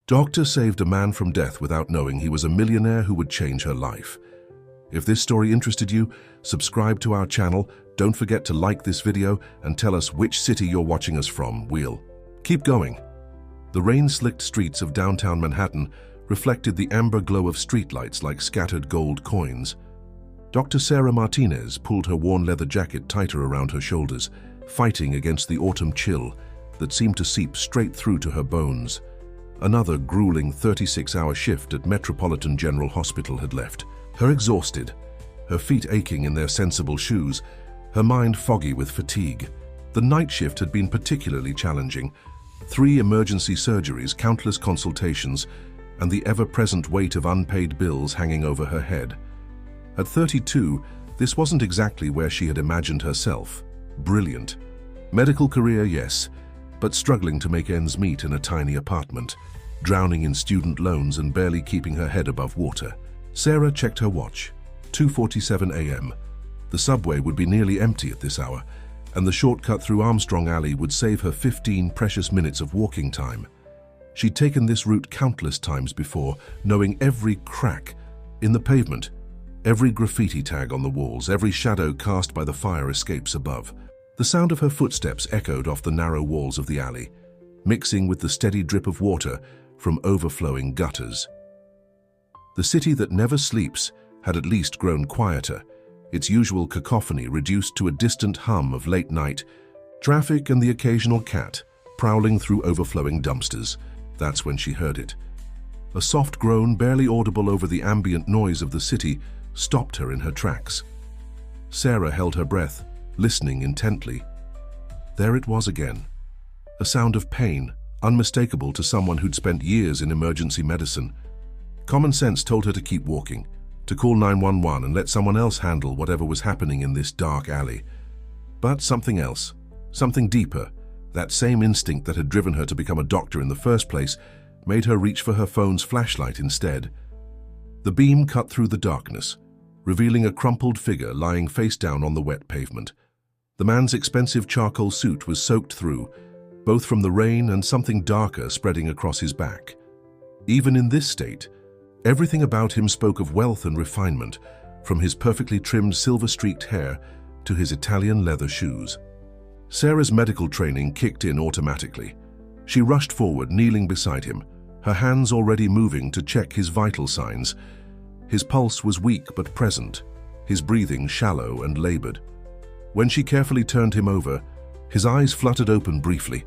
Doctor saved a man from death without knowing he was a millionaire who would change her life. If this story interested you, subscribe to our channel, don't forget to like this video and tell us which city you're watching us from. We'll keep going. The rain-slicked streets of downtown Manhattan reflected the amber glow of streetlights like scattered gold coins. Dr. Sarah Martinez pulled her worn leather jacket tighter around her shoulders, fighting against the autumn chill that seemed to seep straight through to her bones. Another grueling 36-hour shift at Metropolitan General Hospital had left her exhausted, her feet aching in their sensible shoes, her mind foggy with fatigue. The night shift had been particularly challenging. 3 emergency surgeries, countless consultations, and the ever-present weight of unpaid bills hanging over her head. At 32, this wasn't exactly where she had imagined herself. Brilliant. Medical career, yes, but struggling to make ends meet in a tiny apartment, drowning in student loans and barely keeping her head above water. Sarah checked her watch. 2:47 a.m. The subway would be nearly empty at this hour, and the shortcut through Armstrong Alley would save her 15 precious minutes of walking time. She'd taken this route countless times before, knowing every crack in the pavement, every graffiti tag on the walls, every shadow cast by the fire escapes above. The sound of her footsteps echoed off the narrow walls of the alley, mixing with the steady drip of water from overflowing gutters. The city that never sleeps had at least grown quieter, its usual cacophony reduced to a distant hum of late night traffic and the occasional cat prowling through overflowing dumpsters. That's when she heard it. A soft groan, barely audible over the ambient noise of the city, stopped her in her tracks. Sarah held her breath, listening intently. There it was again. A sound of pain, unmistakable to someone who'd spent years in emergency medicine. Common sense told her to keep walking, to call 911 and let someone else handle whatever was happening in this dark alley. But something else, something deeper, that same instinct that had driven her to become a doctor in the first place, made her reach for her phone's flashlight instead. The beam cut through the darkness, revealing a crumpled figure lying face down on the wet pavement. The man's expensive charcoal suit was soaked through, both from the rain and something darker spreading across his back. Even in this state, everything about him spoke of wealth and refinement, from his perfectly trimmed silver-streaked hair to his Italian leather shoes. Sarah's medical training kicked in automatically. She rushed forward, kneeling beside him, her hands already moving to check his vital signs. His pulse was weak but present, his breathing shallow and labored. When she carefully turned him over, his eyes fluttered open briefly,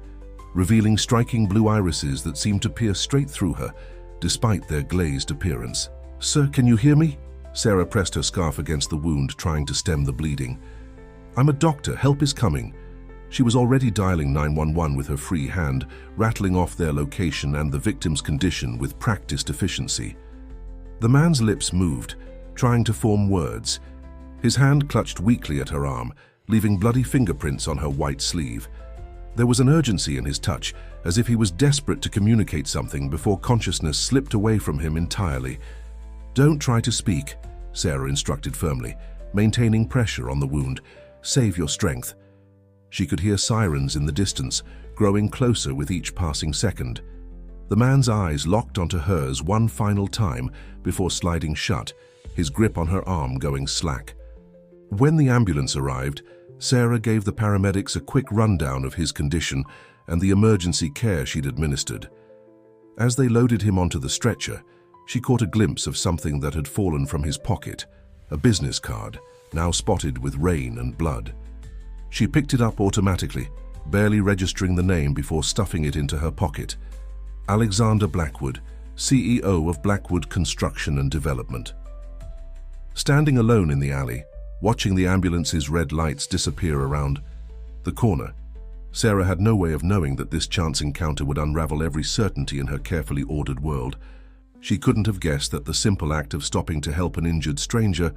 revealing striking blue irises that seemed to pierce straight through her, despite their glazed appearance. "Sir, can you hear me?" Sarah pressed her scarf against the wound, trying to stem the bleeding. "I'm a doctor. Help is coming." She was already dialing 911 with her free hand, rattling off their location and the victim's condition with practiced efficiency. The man's lips moved, trying to form words. His hand clutched weakly at her arm, leaving bloody fingerprints on her white sleeve. There was an urgency in his touch, as if he was desperate to communicate something before consciousness slipped away from him entirely. "Don't try to speak," Sarah instructed firmly, maintaining pressure on the wound. "Save your strength." She could hear sirens in the distance, growing closer with each passing second. The man's eyes locked onto hers one final time before sliding shut, his grip on her arm going slack. When the ambulance arrived, Sarah gave the paramedics a quick rundown of his condition and the emergency care she'd administered. As they loaded him onto the stretcher, she caught a glimpse of something that had fallen from his pocket, a business card, now spotted with rain and blood. She picked it up automatically, barely registering the name before stuffing it into her pocket. Alexander Blackwood, CEO of Blackwood Construction and Development. Standing alone in the alley, watching the ambulance's red lights disappear around the corner, Sarah had no way of knowing that this chance encounter would unravel every certainty in her carefully ordered world. She couldn't have guessed that the simple act of stopping to help an injured stranger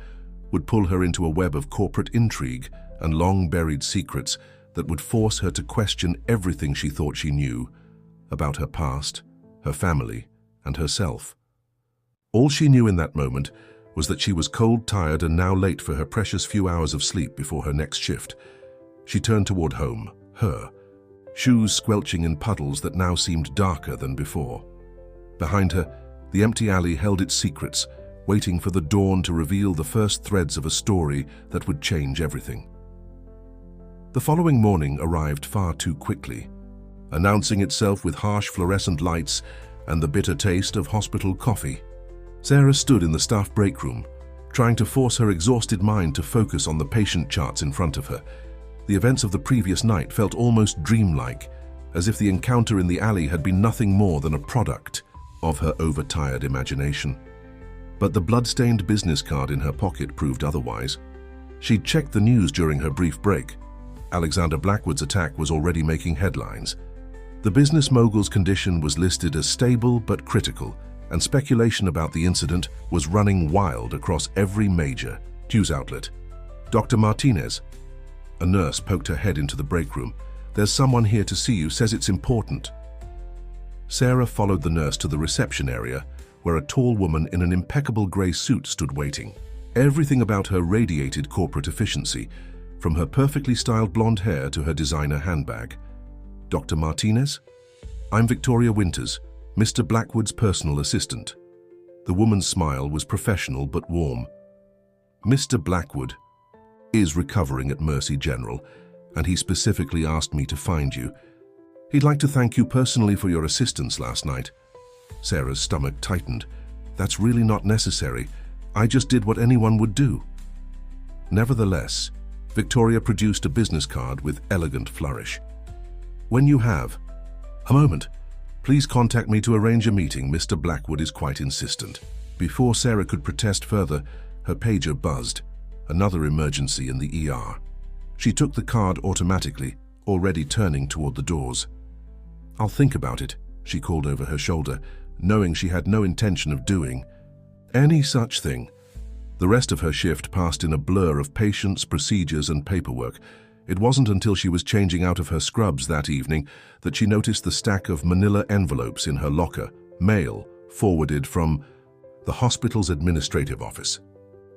would pull her into a web of corporate intrigue and long-buried secrets that would force her to question everything she thought she knew about her past, her family, and herself. All she knew in that moment was that she was cold, tired, and now late for her precious few hours of sleep before her next shift. She turned toward home, shoes squelching in puddles that now seemed darker than before. Behind her, the empty alley held its secrets, waiting for the dawn to reveal the first threads of a story that would change everything. The following morning arrived far too quickly, announcing itself with harsh fluorescent lights and the bitter taste of hospital coffee. Sarah stood in the staff break room, trying to force her exhausted mind to focus on the patient charts in front of her. The events of the previous night felt almost dreamlike, as if the encounter in the alley had been nothing more than a product of her overtired imagination. But the blood-stained business card in her pocket proved otherwise. She'd checked the news during her brief break. Alexander Blackwood's attack was already making headlines. The business mogul's condition was listed as stable but critical, and speculation about the incident was running wild across every major news outlet. "Dr. Martinez." A nurse poked her head into the break room. "There's someone here to see you, says it's important." Sarah followed the nurse to the reception area, where a tall woman in an impeccable grey suit stood waiting. Everything about her radiated corporate efficiency, from her perfectly styled blonde hair to her designer handbag. "Dr. Martinez? I'm Victoria Winters, Mr. Blackwood's personal assistant." The woman's smile was professional but warm. "Mr. Blackwood is recovering at Mercy General, and he specifically asked me to find you. He'd like to thank you personally for your assistance last night." Sarah's stomach tightened. "That's really not necessary. I just did what anyone would do." Nevertheless, Victoria produced a business card with elegant flourish. "When you have a moment, please contact me to arrange a meeting. Mr. Blackwood is quite insistent." Before Sarah could protest further, her pager buzzed. Another emergency in the ER. She took the card automatically, already turning toward the doors. "I'll think about it," she called over her shoulder, knowing she had no intention of doing any such thing. The rest of her shift passed in a blur of patients, procedures, and paperwork. It wasn't until she was changing out of her scrubs that evening that she noticed the stack of manila envelopes in her locker, mail forwarded from the hospital's administrative office.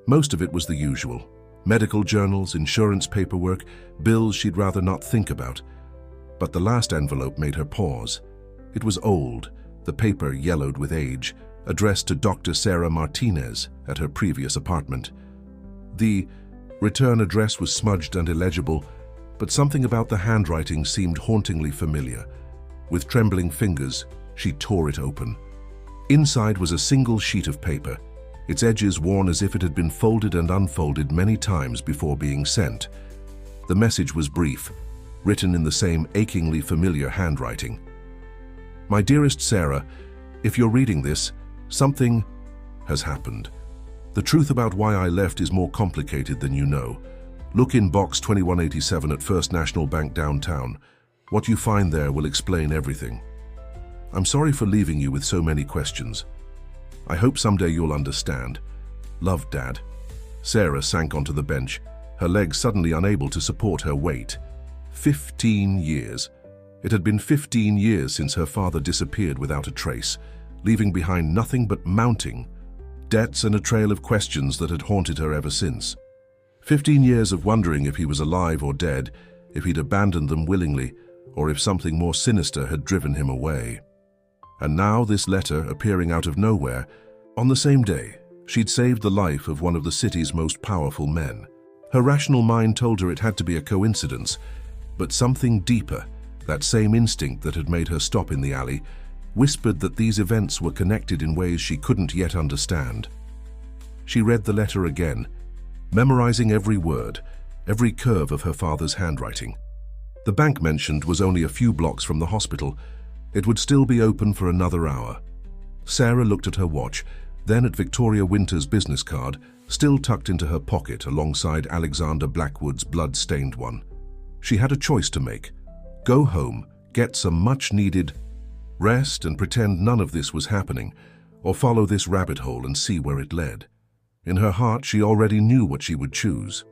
Most of it was the usual: medical journals, insurance paperwork, bills she'd rather not think about. But the last envelope made her pause. It was old, the paper yellowed with age, addressed to Dr. Sarah Martinez at her previous apartment. The return address was smudged and illegible, but something about the handwriting seemed hauntingly familiar. With trembling fingers, she tore it open. Inside was a single sheet of paper, its edges worn as if it had been folded and unfolded many times before being sent. The message was brief, written in the same achingly familiar handwriting. "My dearest Sarah, if you're reading this, something has happened. The truth about why I left is more complicated than you know. Look in box 2187 at First National Bank downtown. What you find there will explain everything. I'm sorry for leaving you with so many questions. I hope someday you'll understand. Love, Dad." Sarah sank onto the bench, her legs suddenly unable to support her weight. 15 years. It had been 15 years since her father disappeared without a trace, leaving behind nothing but mounting debts and a trail of questions that had haunted her ever since. 15 years of wondering if he was alive or dead, if he'd abandoned them willingly, or if something more sinister had driven him away. And now this letter appearing out of nowhere. On the same day, she'd saved the life of one of the city's most powerful men. Her rational mind told her it had to be a coincidence, but something deeper, that same instinct that had made her stop in the alley, whispered that these events were connected in ways she couldn't yet understand. She read the letter again, memorizing every word, every curve of her father's handwriting. The bank mentioned was only a few blocks from the hospital. It would still be open for another hour. Sarah looked at her watch, then at Victoria Winters' business card, still tucked into her pocket alongside Alexander Blackwood's blood-stained one. She had a choice to make: go home, get some much-needed rest and pretend none of this was happening, or follow this rabbit hole and see where it led. In her heart, she already knew what she would choose.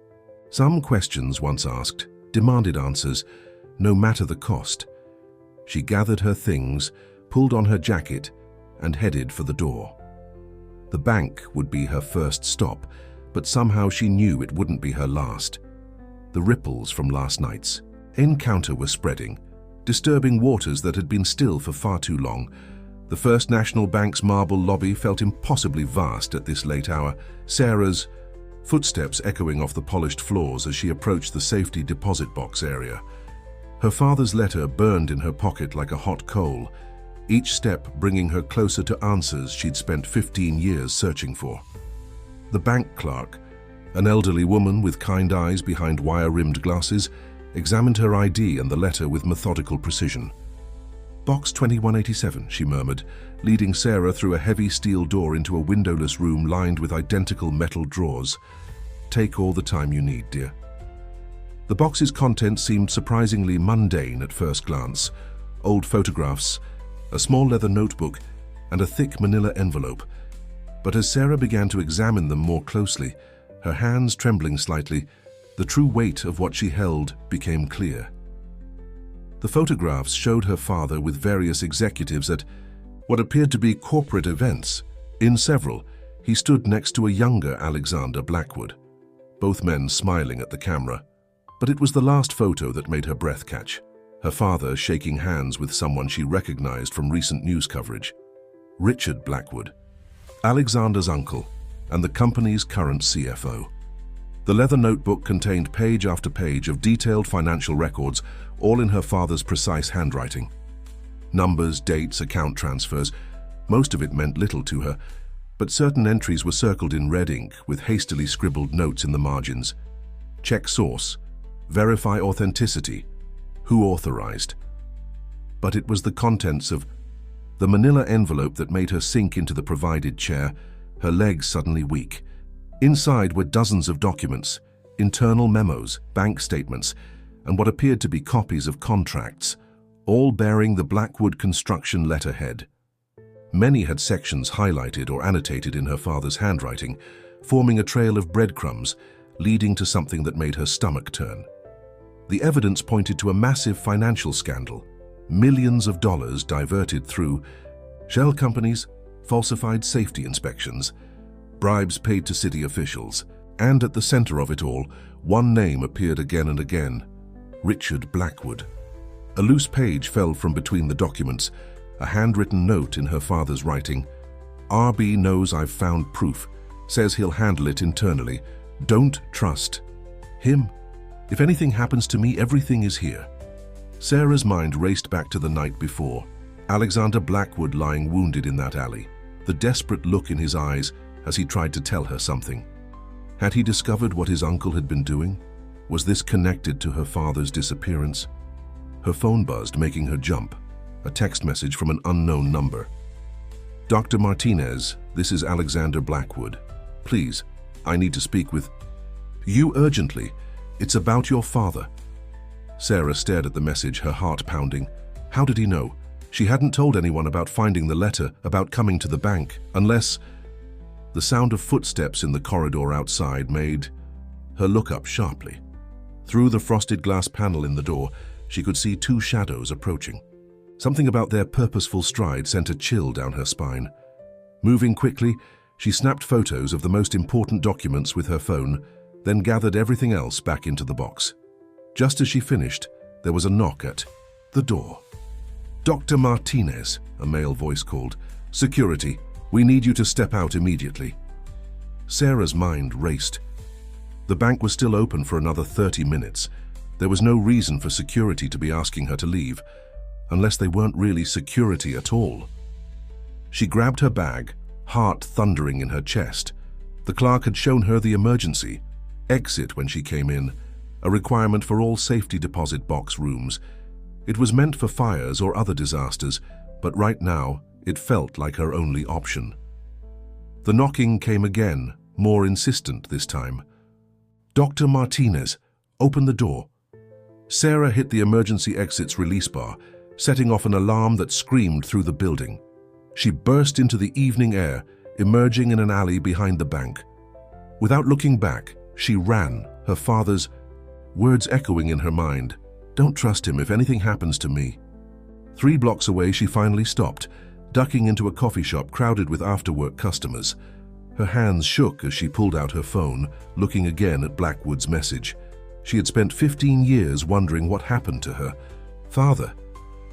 Some questions, once asked, demanded answers, no matter the cost. She gathered her things, pulled on her jacket, and headed for the door. The bank would be her first stop, but somehow she knew it wouldn't be her last. The ripples from last night's encounter were spreading, disturbing waters that had been still for far too long. The First National Bank's marble lobby felt impossibly vast at this late hour, Sarah's footsteps echoing off the polished floors as she approached the safety deposit box area. Her father's letter burned in her pocket like a hot coal, each step bringing her closer to answers she'd spent 15 years searching for. The bank clerk, an elderly woman with kind eyes behind wire-rimmed glasses, examined her ID and the letter with methodical precision. "Box 2187, she murmured, leading Sarah through a heavy steel door into a windowless room lined with identical metal drawers. "Take all the time you need, dear." The box's contents seemed surprisingly mundane at first glance. Old photographs, a small leather notebook, and a thick manila envelope. But as Sarah began to examine them more closely, her hands trembling slightly, the true weight of what she held became clear. The photographs showed her father with various executives at what appeared to be corporate events. In several, he stood next to a younger Alexander Blackwood, both men smiling at the camera. But it was the last photo that made her breath catch, her father shaking hands with someone she recognized from recent news coverage. Richard Blackwood, Alexander's uncle and the company's current CFO. The leather notebook contained page after page of detailed financial records, all in her father's precise handwriting. Numbers, dates, account transfers, most of it meant little to her, but certain entries were circled in red ink with hastily scribbled notes in the margins. Check source, verify authenticity, who authorized. But it was the contents of the manila envelope that made her sink into the provided chair, her legs suddenly weak. Inside were dozens of documents, internal memos, bank statements, and what appeared to be copies of contracts, all bearing the Blackwood Construction letterhead. Many had sections highlighted or annotated in her father's handwriting, forming a trail of breadcrumbs, leading to something that made her stomach turn. The evidence pointed to a massive financial scandal, millions of dollars diverted through shell companies, falsified safety inspections, bribes paid to city officials, and at the center of it all, one name appeared again and again: Richard Blackwood. A loose page fell from between the documents, a handwritten note in her father's writing. "RB knows I've found proof, says he'll handle it internally. Don't trust him. If anything happens to me, everything is here." Sarah's mind raced back to the night before. Alexander Blackwood lying wounded in that alley, the desperate look in his eyes as he tried to tell her something. Had he discovered what his uncle had been doing? Was this connected to her father's disappearance? Her phone buzzed, making her jump. A text message from an unknown number. "Dr. Martinez, this is Alexander Blackwood. Please, I need to speak with you urgently. It's about your father." Sarah stared at the message, her heart pounding. How did he know? She hadn't told anyone about finding the letter, about coming to the bank, unless... The sound of footsteps in the corridor outside made her look up sharply. Through the frosted glass panel in the door, she could see two shadows approaching. Something about their purposeful stride sent a chill down her spine. Moving quickly, she snapped photos of the most important documents with her phone, then gathered everything else back into the box. Just as she finished, there was a knock at the door. "Dr. Martinez," a male voice called. "Security, we need you to step out immediately." Sarah's mind raced. The bank was still open for another 30 minutes. There was no reason for security to be asking her to leave, unless they weren't really security at all. She grabbed her bag, heart thundering in her chest. The clerk had shown her the emergency exit when she came in, a requirement for all safety deposit box rooms. It was meant for fires or other disasters, but right now it felt like her only option. The knocking came again, more insistent this time. "Dr. Martinez, open the door." Sarah hit the emergency exit's release bar, setting off an alarm that screamed through the building. She burst into the evening air, emerging in an alley behind the bank. Without looking back, she ran, her father's words echoing in her mind. "Don't trust him if anything happens to me." 3 blocks away, she finally stopped, ducking into a coffee shop crowded with after-work customers. Her hands shook as she pulled out her phone, looking again at Blackwood's message. She had spent 15 years wondering what happened to her father.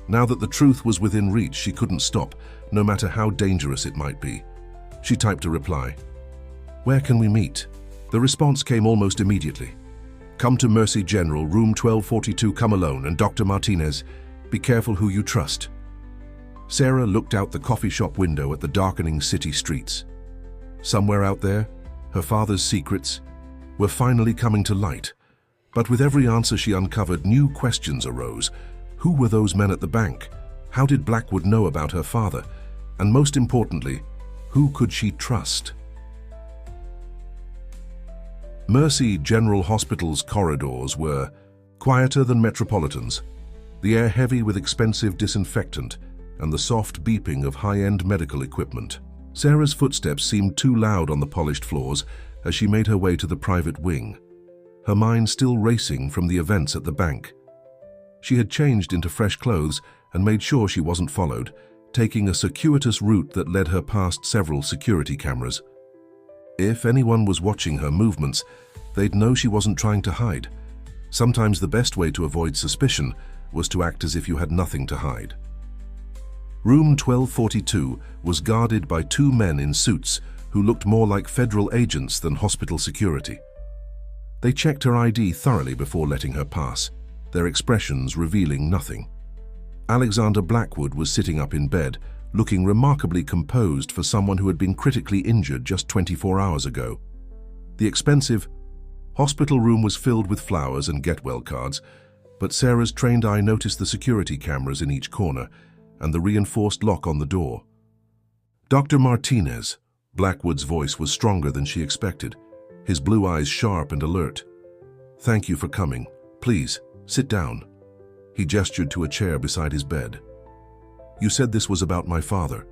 Now that the truth was within reach, she couldn't stop, no matter how dangerous it might be. She typed a reply. "Where can we meet?" The response came almost immediately. "Come to Mercy General, room 1242, come alone, and Dr. Martinez, be careful who you trust." Sarah looked out the coffee shop window at the darkening city streets. Somewhere out there, her father's secrets were finally coming to light. But with every answer she uncovered, new questions arose. Who were those men at the bank? How did Blackwood know about her father? And most importantly, who could she trust? Mercy General Hospital's corridors were quieter than Metropolitan's, the air heavy with expensive disinfectant and the soft beeping of high-end medical equipment. Sarah's footsteps seemed too loud on the polished floors as she made her way to the private wing, her mind still racing from the events at the bank. She had changed into fresh clothes and made sure she wasn't followed, taking a circuitous route that led her past several security cameras. If anyone was watching her movements, they'd know she wasn't trying to hide. Sometimes the best way to avoid suspicion was to act as if you had nothing to hide. Room 1242 was guarded by two men in suits who looked more like federal agents than hospital security. They checked her ID thoroughly before letting her pass, their expressions revealing nothing. Alexander Blackwood was sitting up in bed, looking remarkably composed for someone who had been critically injured just 24 hours ago. The expensive hospital room was filled with flowers and get-well cards, but Sarah's trained eye noticed the security cameras in each corner and the reinforced lock on the door. "Dr. Martinez." Blackwood's voice was stronger than she expected, his blue eyes sharp and alert. "Thank you for coming. Please, sit down." He gestured to a chair beside his bed. "You said this was about my father."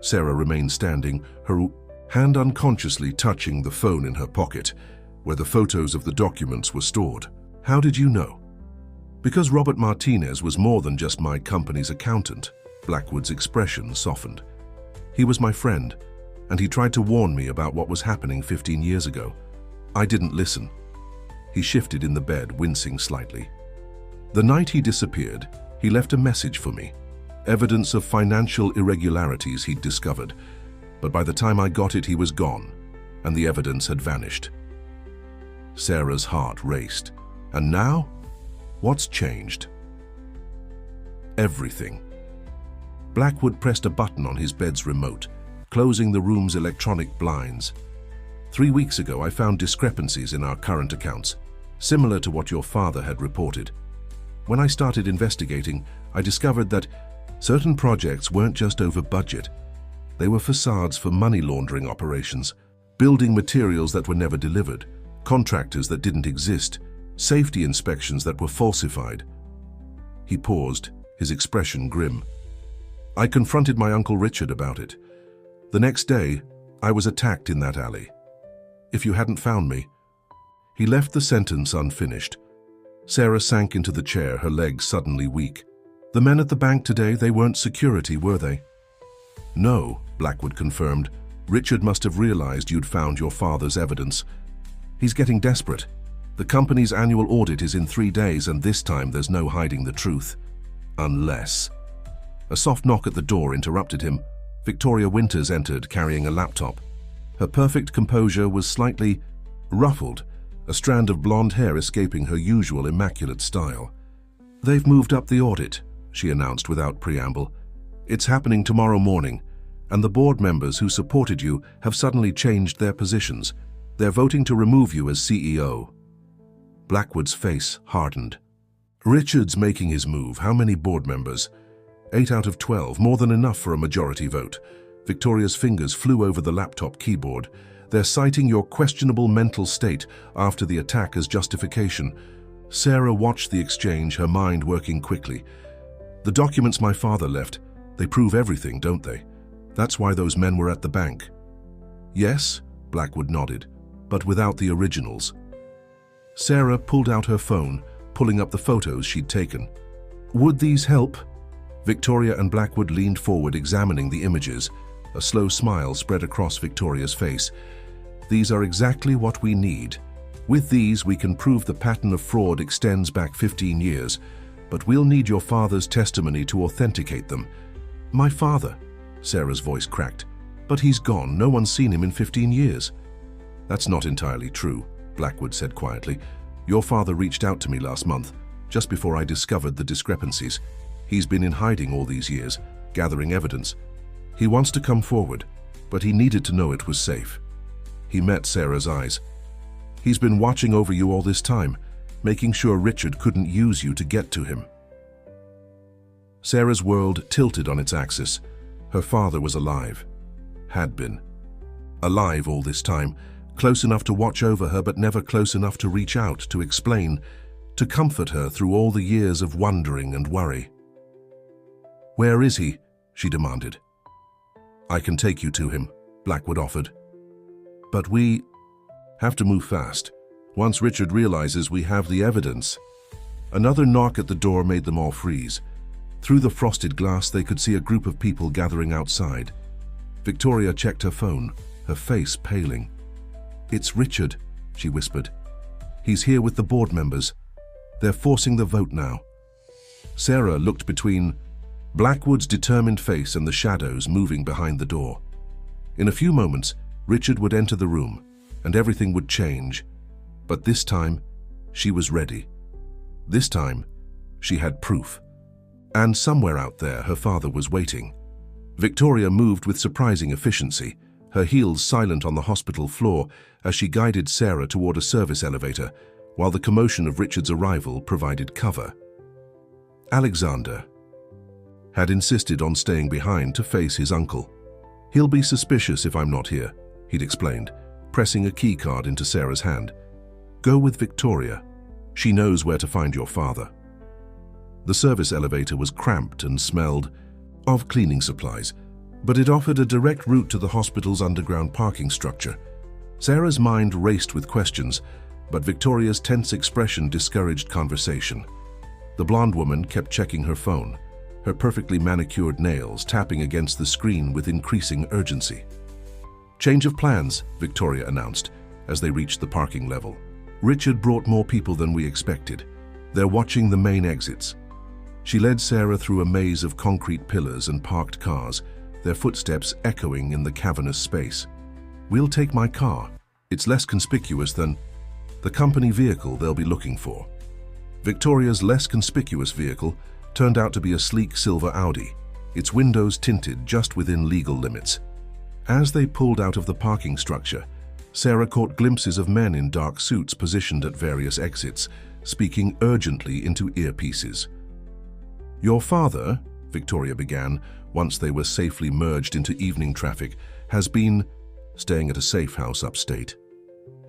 Sarah remained standing, her hand unconsciously touching the phone in her pocket, where the photos of the documents were stored. "How did you know?" "Because Robert Martinez was more than just my company's accountant." Blackwood's expression softened. "He was my friend, and he tried to warn me about what was happening 15 years ago. I didn't listen." He shifted in the bed, wincing slightly. "The night he disappeared, he left a message for me, evidence of financial irregularities he'd discovered. But by the time I got it, he was gone, and the evidence had vanished." Sarah's heart raced. "And now? What's changed?" "Everything." Blackwood pressed a button on his bed's remote, closing the room's electronic blinds. 3 weeks ago, I found discrepancies in our current accounts, similar to what your father had reported. When I started investigating, I discovered that certain projects weren't just over budget. They were facades for money laundering operations, building materials that were never delivered, contractors that didn't exist, safety inspections that were falsified. He paused, his expression grim. "I confronted my Uncle Richard about it. The next day, I was attacked in that alley. If you hadn't found me..." He left the sentence unfinished. Sarah sank into the chair, her legs suddenly weak. "The men at the bank today, they weren't security, were they?" "No," Blackwood confirmed. "Richard must have realized you'd found your father's evidence. He's getting desperate. The company's annual audit is in 3 days, and this time there's no hiding the truth. Unless..." A soft knock at the door interrupted him. Victoria Winters entered, carrying a laptop. Her perfect composure was slightly ruffled, a strand of blonde hair escaping her usual immaculate style. "They've moved up the audit," she announced without preamble. "It's happening tomorrow morning, and the board members who supported you have suddenly changed their positions. They're voting to remove you as CEO." Blackwood's face hardened. "Richard's making his move. How many board members?" 8 out of 12, more than enough for a majority vote." Victoria's fingers flew over the laptop keyboard. "They're citing your questionable mental state after the attack as justification." Sarah watched the exchange, her mind working quickly. "The documents my father left, they prove everything, don't they? That's why those men were at the bank." "Yes," Blackwood nodded, "but without the originals." Sarah pulled out her phone, pulling up the photos she'd taken. "Would these help?" Victoria and Blackwood leaned forward, examining the images. A slow smile spread across Victoria's face. "These are exactly what we need. With these, we can prove the pattern of fraud extends back 15 years, but we'll need your father's testimony to authenticate them." "My father?" Sarah's voice cracked. "But he's gone. No one's seen him in 15 years. "That's not entirely true," Blackwood said quietly. "Your father reached out to me last month, just before I discovered the discrepancies. He's been in hiding all these years, gathering evidence. He wants to come forward, but he needed to know it was safe." He met Sarah's eyes. "He's been watching over you all this time, making sure Richard couldn't use you to get to him." Sarah's world tilted on its axis. Her father was alive. Had been. Alive all this time, close enough to watch over her but never close enough to reach out, to explain, to comfort her through all the years of wondering and worry. "Where is he?" she demanded. "I can take you to him," Blackwood offered. "But we have to move fast. Once Richard realizes we have the evidence." Another knock at the door made them all freeze. Through the frosted glass, they could see a group of people gathering outside. Victoria checked her phone, her face paling. "It's Richard," she whispered. "He's here with the board members. They're forcing the vote now." Sarah looked between Blackwood's determined face and the shadows moving behind the door. In a few moments, Richard would enter the room, and everything would change. But this time, she was ready. This time, she had proof. And somewhere out there, her father was waiting. Victoria moved with surprising efficiency, her heels silent on the hospital floor as she guided Sarah toward a service elevator, while the commotion of Richard's arrival provided cover. Alexander had insisted on staying behind to face his uncle. "He'll be suspicious if I'm not here," he'd explained, pressing a key card into Sarah's hand. "Go with Victoria. She knows where to find your father." The service elevator was cramped and smelled of cleaning supplies, but it offered a direct route to the hospital's underground parking structure. Sarah's mind raced with questions, but Victoria's tense expression discouraged conversation. The blonde woman kept checking her phone, her perfectly manicured nails tapping against the screen with increasing urgency. "Change of plans," Victoria announced as they reached the parking level. "Richard brought more people than we expected. They're watching the main exits." She led Sarah through a maze of concrete pillars and parked cars, their footsteps echoing in the cavernous space. "We'll take my car. It's less conspicuous than the company vehicle they'll be looking for." Victoria's less conspicuous vehicle turned out to be a sleek silver Audi, its windows tinted just within legal limits. As they pulled out of the parking structure, Sarah caught glimpses of men in dark suits positioned at various exits, speaking urgently into earpieces. "Your father," Victoria began, once they were safely merged into evening traffic, "has been staying at a safe house upstate.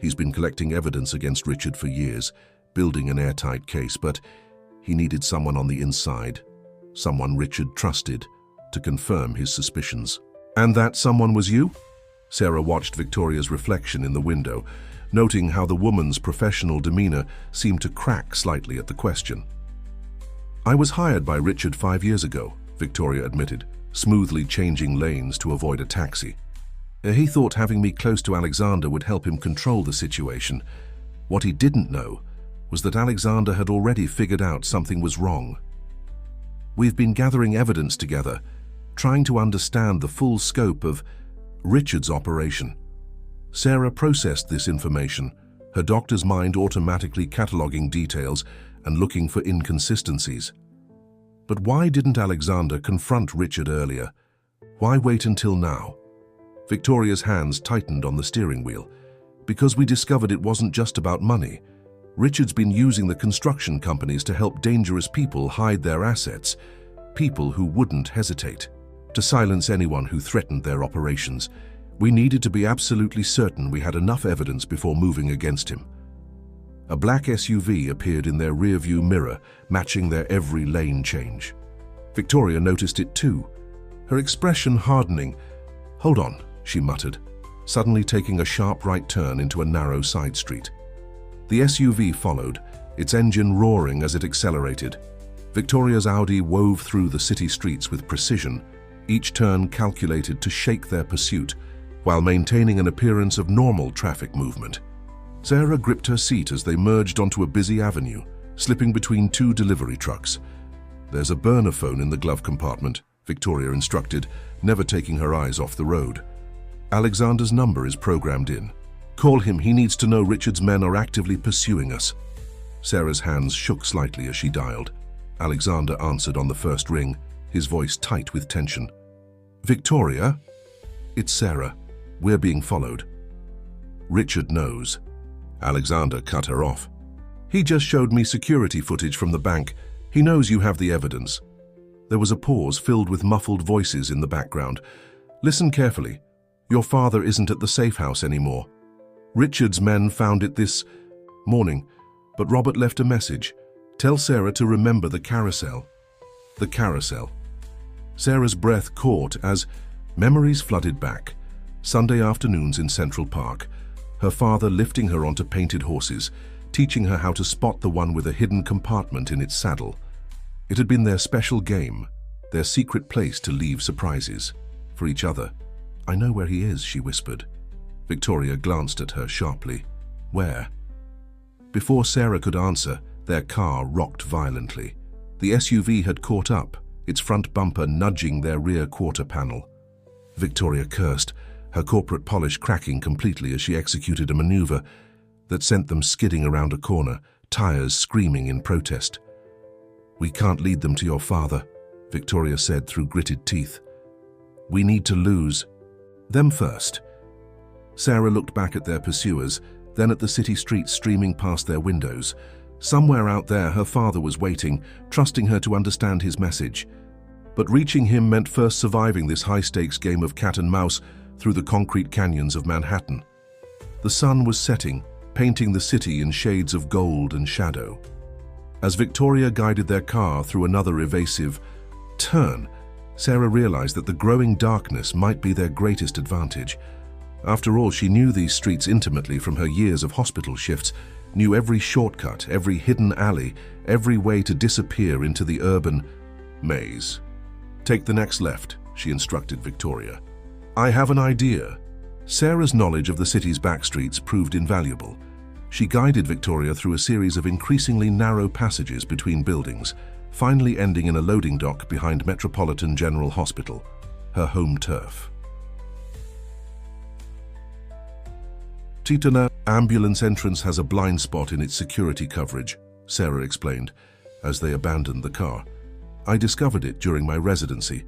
He's been collecting evidence against Richard for years, building an airtight case, but he needed someone on the inside, someone Richard trusted, to confirm his suspicions." "And that someone was you?" Sarah watched Victoria's reflection in the window, noting how the woman's professional demeanor seemed to crack slightly at the question. "I was hired by Richard 5 years ago," Victoria admitted, smoothly changing lanes to avoid a taxi. "He thought having me close to Alexander would help him control the situation. What he didn't know was that Alexander had already figured out something was wrong. We've been gathering evidence together, trying to understand the full scope of Richard's operation." Sarah processed this information, her doctor's mind automatically cataloging details and looking for inconsistencies. But why didn't Alexander confront Richard earlier? Why wait until now? Victoria's hands tightened on the steering wheel. "Because we discovered it wasn't just about money. Richard's been using the construction companies to help dangerous people hide their assets, people who wouldn't hesitate to silence anyone who threatened their operations. We needed to be absolutely certain we had enough evidence before moving against him." A black SUV appeared in their rearview mirror, matching their every lane change. Victoria noticed it too, her expression hardening. "Hold on," she muttered, suddenly taking a sharp right turn into a narrow side street. The SUV followed, its engine roaring as it accelerated. Victoria's Audi wove through the city streets with precision, each turn calculated to shake their pursuit, while maintaining an appearance of normal traffic movement. Sarah gripped her seat as they merged onto a busy avenue, slipping between two delivery trucks. "There's a burner phone in the glove compartment," Victoria instructed, never taking her eyes off the road. Alexander's number is programmed in. Call him, he needs to know Richard's men are actively pursuing us. Sarah's hands shook slightly as she dialed. Alexander answered on the first ring, his voice tight with tension. Victoria? It's Sarah. We're being followed. Richard knows. Alexander cut her off. He just showed me security footage from the bank. He knows you have the evidence. There was a pause filled with muffled voices in the background. Listen carefully. Your father isn't at the safe house anymore. Richard's men found it this morning, but Robert left a message. Tell Sarah to remember the carousel. The carousel. Sarah's breath caught as memories flooded back. Sunday afternoons in Central Park. Her father lifting her onto painted horses, teaching her how to spot the one with a hidden compartment in its saddle. It had been their special game, their secret place to leave surprises. For each other. I know where he is, she whispered. Victoria glanced at her sharply. Where? Before Sarah could answer, their car rocked violently. The SUV had caught up, its front bumper nudging their rear quarter panel. Victoria cursed, her corporate polish cracking completely as she executed a maneuver that sent them skidding around a corner, tires screaming in protest. We can't lead them to your father, Victoria said through gritted teeth. We need to lose them first. Sarah looked back at their pursuers, then at the city streets streaming past their windows. Somewhere out there, her father was waiting, trusting her to understand his message. But reaching him meant first surviving this high-stakes game of cat and mouse through the concrete canyons of Manhattan. The sun was setting, painting the city in shades of gold and shadow. As Victoria guided their car through another evasive turn, Sarah realized that the growing darkness might be their greatest advantage. After all, she knew these streets intimately from her years of hospital shifts, knew every shortcut, every hidden alley, every way to disappear into the urban maze. Take the next left, she instructed Victoria. I have an idea. Sarah's knowledge of the city's backstreets proved invaluable. She guided Victoria through a series of increasingly narrow passages between buildings, finally ending in a loading dock behind Metropolitan General Hospital, her home turf. Titana ambulance entrance has a blind spot in its security coverage, Sarah explained, as they abandoned the car. I discovered it during my residency.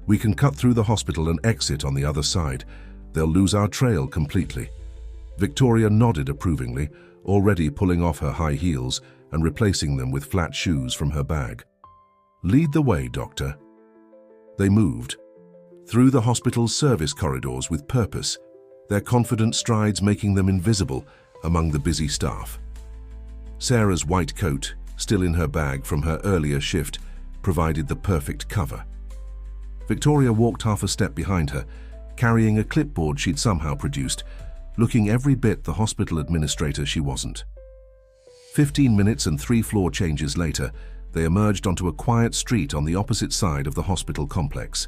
We can cut through the hospital and exit on the other side. They'll lose our trail completely. Victoria nodded approvingly, already pulling off her high heels and replacing them with flat shoes from her bag. Lead the way, Doctor. They moved. Through the hospital's service corridors with purpose, their confident strides making them invisible among the busy staff. Sarah's white coat, still in her bag from her earlier shift, provided the perfect cover. Victoria walked half a step behind her, carrying a clipboard she'd somehow produced, looking every bit the hospital administrator she wasn't. 15 minutes and 3 floor changes later, they emerged onto a quiet street on the opposite side of the hospital complex.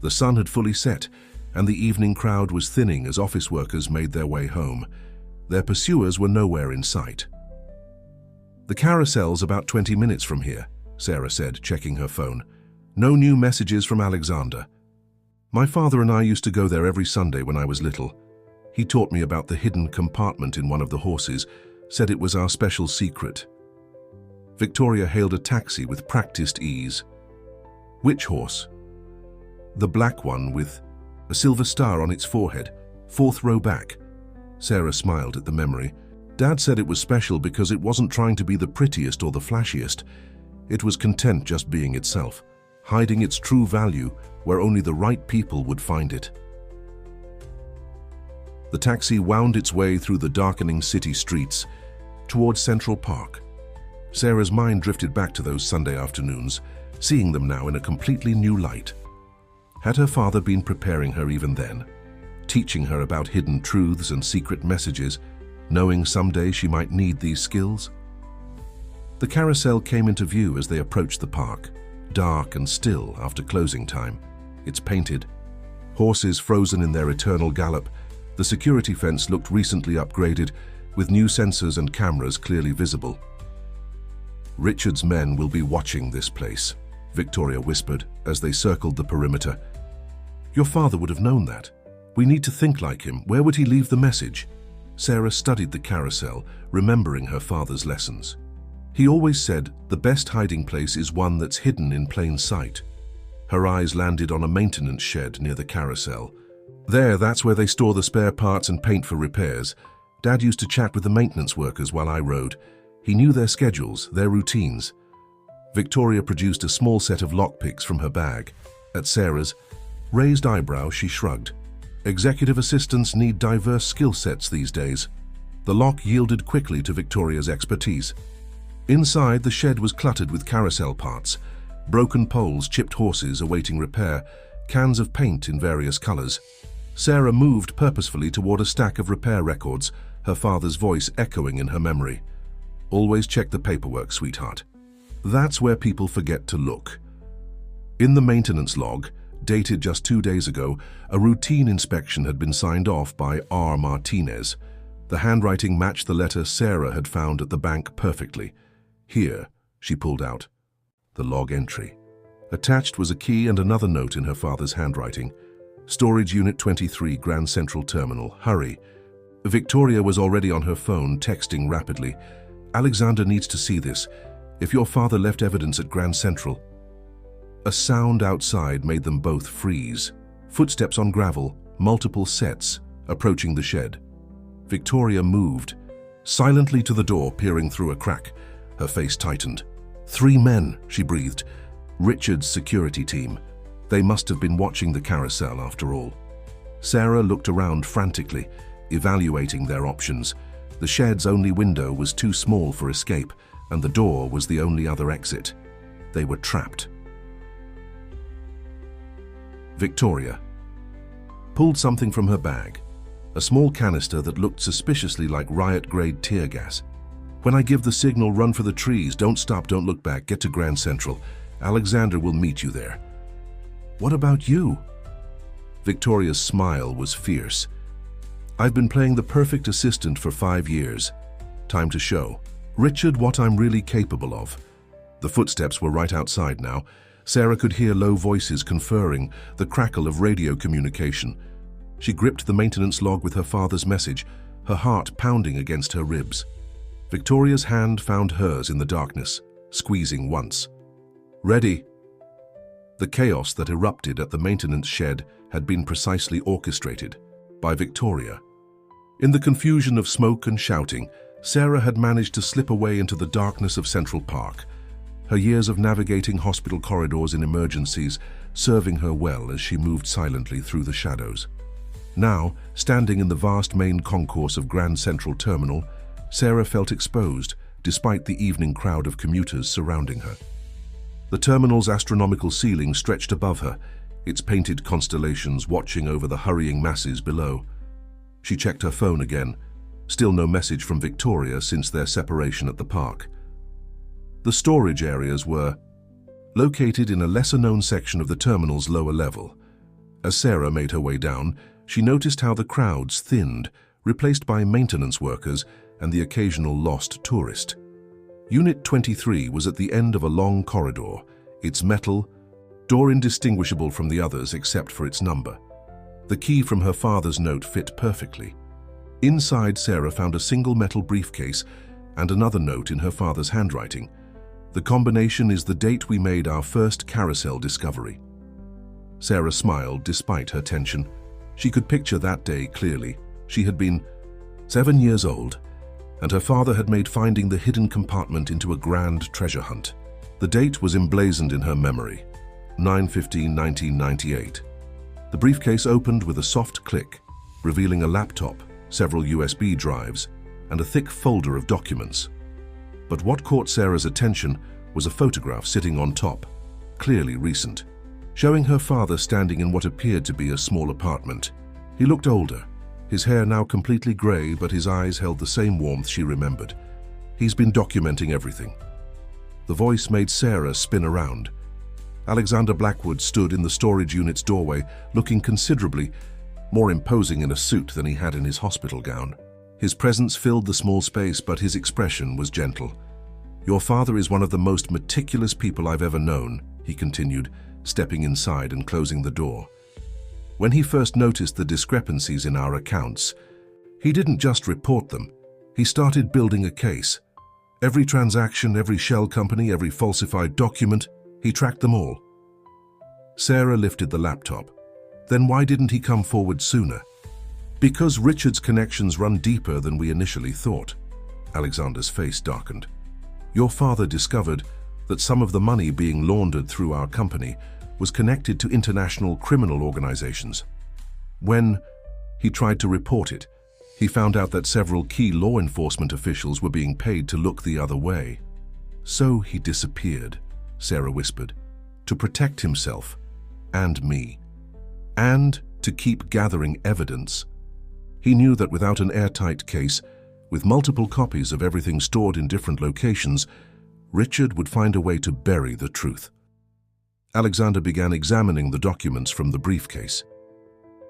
The sun had fully set, and the evening crowd was thinning as office workers made their way home. Their pursuers were nowhere in sight. The carousel's about 20 minutes from here, Sarah said, checking her phone. No new messages from Alexander. My father and I used to go there every Sunday when I was little. He taught me about the hidden compartment in one of the horses, said it was our special secret. Victoria hailed a taxi with practiced ease. Which horse? The black one with a silver star on its forehead, 4th row back. Sarah smiled at the memory. Dad said it was special because it wasn't trying to be the prettiest or the flashiest. It was content just being itself, hiding its true value where only the right people would find it. The taxi wound its way through the darkening city streets towards Central Park. Sarah's mind drifted back to those Sunday afternoons, seeing them now in a completely new light. Had her father been preparing her even then, teaching her about hidden truths and secret messages, knowing someday she might need these skills? The carousel came into view as they approached the park, dark and still after closing time. It's painted. Horses frozen in their eternal gallop. The security fence looked recently upgraded, with new sensors and cameras clearly visible. Richard's men will be watching this place, Victoria whispered as they circled the perimeter. Your father would have known that. We need to think like him. Where would he leave the message? Sarah studied the carousel, remembering her father's lessons. He always said the best hiding place is one that's hidden in plain sight. Her eyes landed on a maintenance shed near the carousel. That's where they store the spare parts and paint for repairs. Dad used to chat with the maintenance workers while I rode. He knew their schedules, their routines. Victoria produced a small set of lockpicks from her bag. At Sarah's raised eyebrow, she shrugged. Executive assistants need diverse skill sets these days. The lock yielded quickly to Victoria's expertise. Inside, the shed was cluttered with carousel parts, broken poles, chipped horses awaiting repair, cans of paint in various colors. Sarah moved purposefully toward a stack of repair records, her father's voice echoing in her memory. Always check the paperwork, sweetheart. That's where people forget to look. In the maintenance log, dated just 2 days ago, a routine inspection had been signed off by R. Martinez. The handwriting matched the letter Sarah had found at the bank perfectly. Here, she pulled out the log entry. Attached was a key and another note in her father's handwriting. Storage Unit 23, Grand Central Terminal. Hurry. Victoria was already on her phone, texting rapidly. Alexander needs to see this. If your father left evidence at Grand Central. A sound outside made them both freeze. Footsteps on gravel, multiple sets, approaching the shed. Victoria moved, silently to the door, peering through a crack. Her face tightened. 3 men, she breathed. Richard's security team. They must have been watching the carousel after all. Sarah looked around frantically, evaluating their options. The shed's only window was too small for escape, and the door was the only other exit. They were trapped. Victoria pulled something from her bag, a small canister that looked suspiciously like riot-grade tear gas. When I give the signal, run for the trees. Don't stop, don't look back. Get to Grand Central. Alexander will meet you there. What about you? Victoria's smile was fierce. I've been playing the perfect assistant for 5 years. Time to show Richard what I'm really capable of. The footsteps were right outside now. Sarah could hear low voices conferring, the crackle of radio communication. She gripped the maintenance log with her father's message, her heart pounding against her ribs. Victoria's hand found hers in the darkness, squeezing once. Ready. The chaos that erupted at the maintenance shed had been precisely orchestrated by Victoria. In the confusion of smoke and shouting, Sarah had managed to slip away into the darkness of Central Park, her years of navigating hospital corridors in emergencies serving her well as she moved silently through the shadows. Now, standing in the vast main concourse of Grand Central Terminal, Sarah felt exposed, despite the evening crowd of commuters surrounding her. The terminal's astronomical ceiling stretched above her, its painted constellations watching over the hurrying masses below. She checked her phone again. Still no message from Victoria since their separation at the park. The storage areas were located in a lesser-known section of the terminal's lower level. As Sarah made her way down, she noticed how the crowds thinned, replaced by maintenance workers and the occasional lost tourist. Unit 23 was at the end of a long corridor, its metal door indistinguishable from the others except for its number. The key from her father's note fit perfectly. Inside, Sarah found a single metal briefcase and another note in her father's handwriting. The combination is the date we made our first carousel discovery. Sarah smiled despite her tension. She could picture that day clearly. She had been 7 years old, and her father had made finding the hidden compartment into a grand treasure hunt. The date was emblazoned in her memory, 9/15/1998. The briefcase opened with a soft click, revealing a laptop, several USB drives, and a thick folder of documents. But what caught Sarah's attention was a photograph sitting on top, clearly recent, showing her father standing in what appeared to be a small apartment. He looked older, his hair now completely grey, but his eyes held the same warmth she remembered. He's been documenting everything. The voice made Sarah spin around. Alexander Blackwood stood in the storage unit's doorway, looking considerably more imposing in a suit than he had in his hospital gown. His presence filled the small space, but his expression was gentle. "Your father is one of the most meticulous people I've ever known," he continued, stepping inside and closing the door. When he first noticed the discrepancies in our accounts, he didn't just report them. He started building a case. Every transaction, every shell company, every falsified document, he tracked them all. Sarah lifted the laptop. Then why didn't he come forward sooner? Because Richard's connections run deeper than we initially thought. Alexander's face darkened. Your father discovered that some of the money being laundered through our company was connected to international criminal organizations. When he tried to report it, he found out that several key law enforcement officials were being paid to look the other way. So he disappeared, Sarah whispered, to protect himself and me, and to keep gathering evidence. He knew that without an airtight case, with multiple copies of everything stored in different locations, Richard would find a way to bury the truth. Alexander began examining the documents from the briefcase.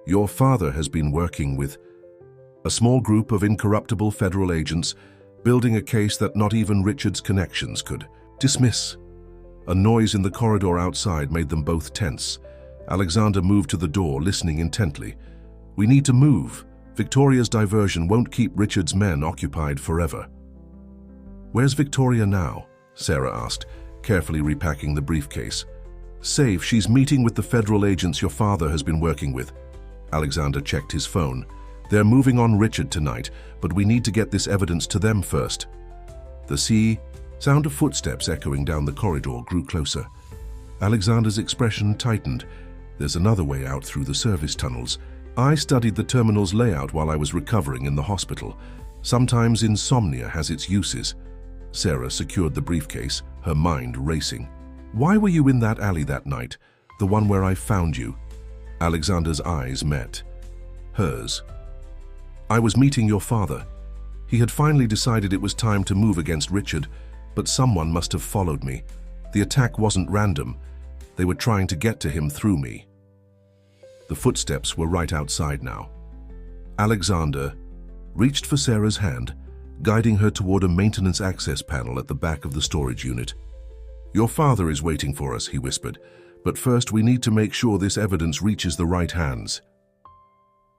Your father has been working with a small group of incorruptible federal agents, building a case that not even Richard's connections could dismiss. A noise in the corridor outside made them both tense. Alexander moved to the door, listening intently. We need to move. Victoria's diversion won't keep Richard's men occupied forever. Where's Victoria now? Sarah asked, carefully repacking the briefcase. Safe, she's meeting with the federal agents your father has been working with. Alexander checked his phone. They're moving on Richard tonight, but we need to get this evidence to them first. The sound of footsteps echoing down the corridor grew closer. Alexander's expression tightened. There's another way out through the service tunnels. I studied the terminal's layout while I was recovering in the hospital. Sometimes insomnia has its uses. Sarah secured the briefcase, her mind racing. Why were you in that alley that night, the one where I found you? Alexander's eyes met hers. I was meeting your father. He had finally decided it was time to move against Richard, but someone must have followed me. The attack wasn't random. They were trying to get to him through me. The footsteps were right outside now. Alexander reached for Sarah's hand, guiding her toward a maintenance access panel at the back of the storage unit. Your father is waiting for us, he whispered, but first we need to make sure this evidence reaches the right hands.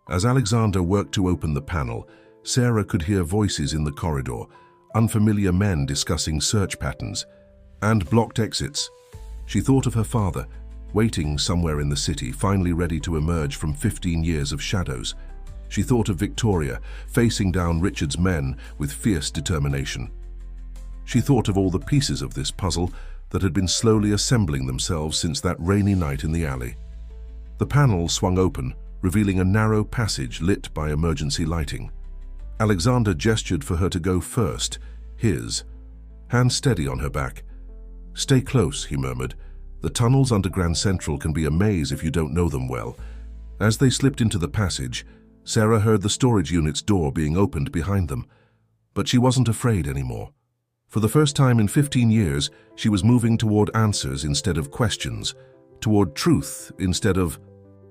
As Alexander worked to open the panel, Sarah could hear voices in the corridor, unfamiliar men discussing search patterns, and blocked exits. She thought of her father, waiting somewhere in the city, finally ready to emerge from 15 years of shadows. She thought of Victoria, facing down Richard's men with fierce determination. She thought of all the pieces of this puzzle that had been slowly assembling themselves since that rainy night in the alley. The panel swung open, revealing a narrow passage lit by emergency lighting. Alexander gestured for her to go first, his hand steady on her back. Stay close, he murmured. The tunnels under Grand Central can be a maze if you don't know them well. As they slipped into the passage, Sarah heard the storage unit's door being opened behind them. But she wasn't afraid anymore. For the first time in 15 years, she was moving toward answers instead of questions, toward truth instead of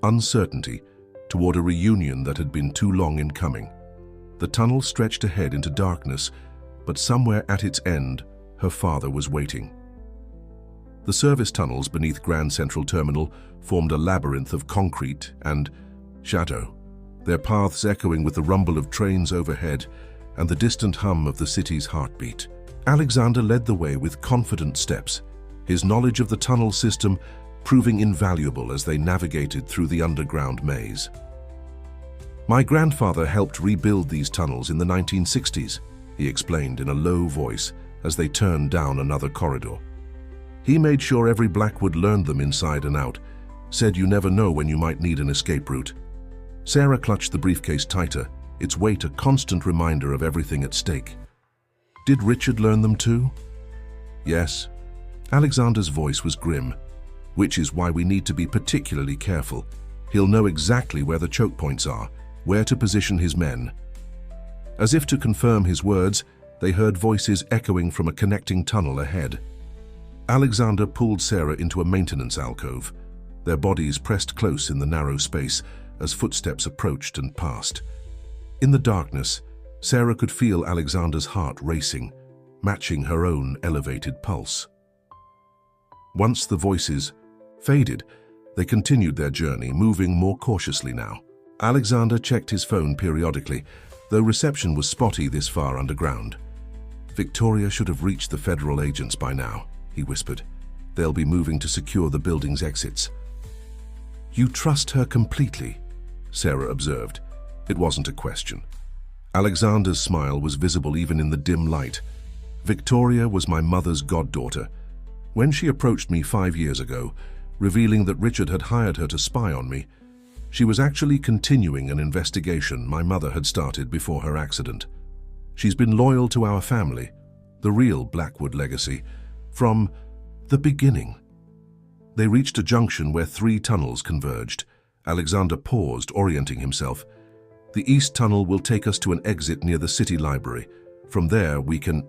uncertainty, toward a reunion that had been too long in coming. The tunnel stretched ahead into darkness, but somewhere at its end, her father was waiting. The service tunnels beneath Grand Central Terminal formed a labyrinth of concrete and shadow, their paths echoing with the rumble of trains overhead and the distant hum of the city's heartbeat. Alexander led the way with confident steps, his knowledge of the tunnel system proving invaluable as they navigated through the underground maze. My grandfather helped rebuild these tunnels in the 1960s, he explained in a low voice as they turned down another corridor. He made sure every Blackwood learned them inside and out, said you never know when you might need an escape route. Sarah clutched the briefcase tighter, its weight a constant reminder of everything at stake. Did Richard learn them too? Yes. Alexander's voice was grim, which is why we need to be particularly careful. He'll know exactly where the choke points are, where to position his men. As if to confirm his words, they heard voices echoing from a connecting tunnel ahead. Alexander pulled Sarah into a maintenance alcove, their bodies pressed close in the narrow space as footsteps approached and passed. In the darkness, Sarah could feel Alexander's heart racing, matching her own elevated pulse. Once the voices faded, they continued their journey, moving more cautiously now. Alexander checked his phone periodically, though reception was spotty this far underground. Victoria should have reached the federal agents by now, he whispered. They'll be moving to secure the building's exits. You trust her completely, Sarah observed. It wasn't a question. Alexander's smile was visible even in the dim light. Victoria was my mother's goddaughter. When she approached me 5 years ago, revealing that Richard had hired her to spy on me, she was actually continuing an investigation my mother had started before her accident. She's been loyal to our family, the real Blackwood legacy, from the beginning. They reached a junction where 3 tunnels converged. Alexander paused, orienting himself. The east tunnel will take us to an exit near the city library. From there we can...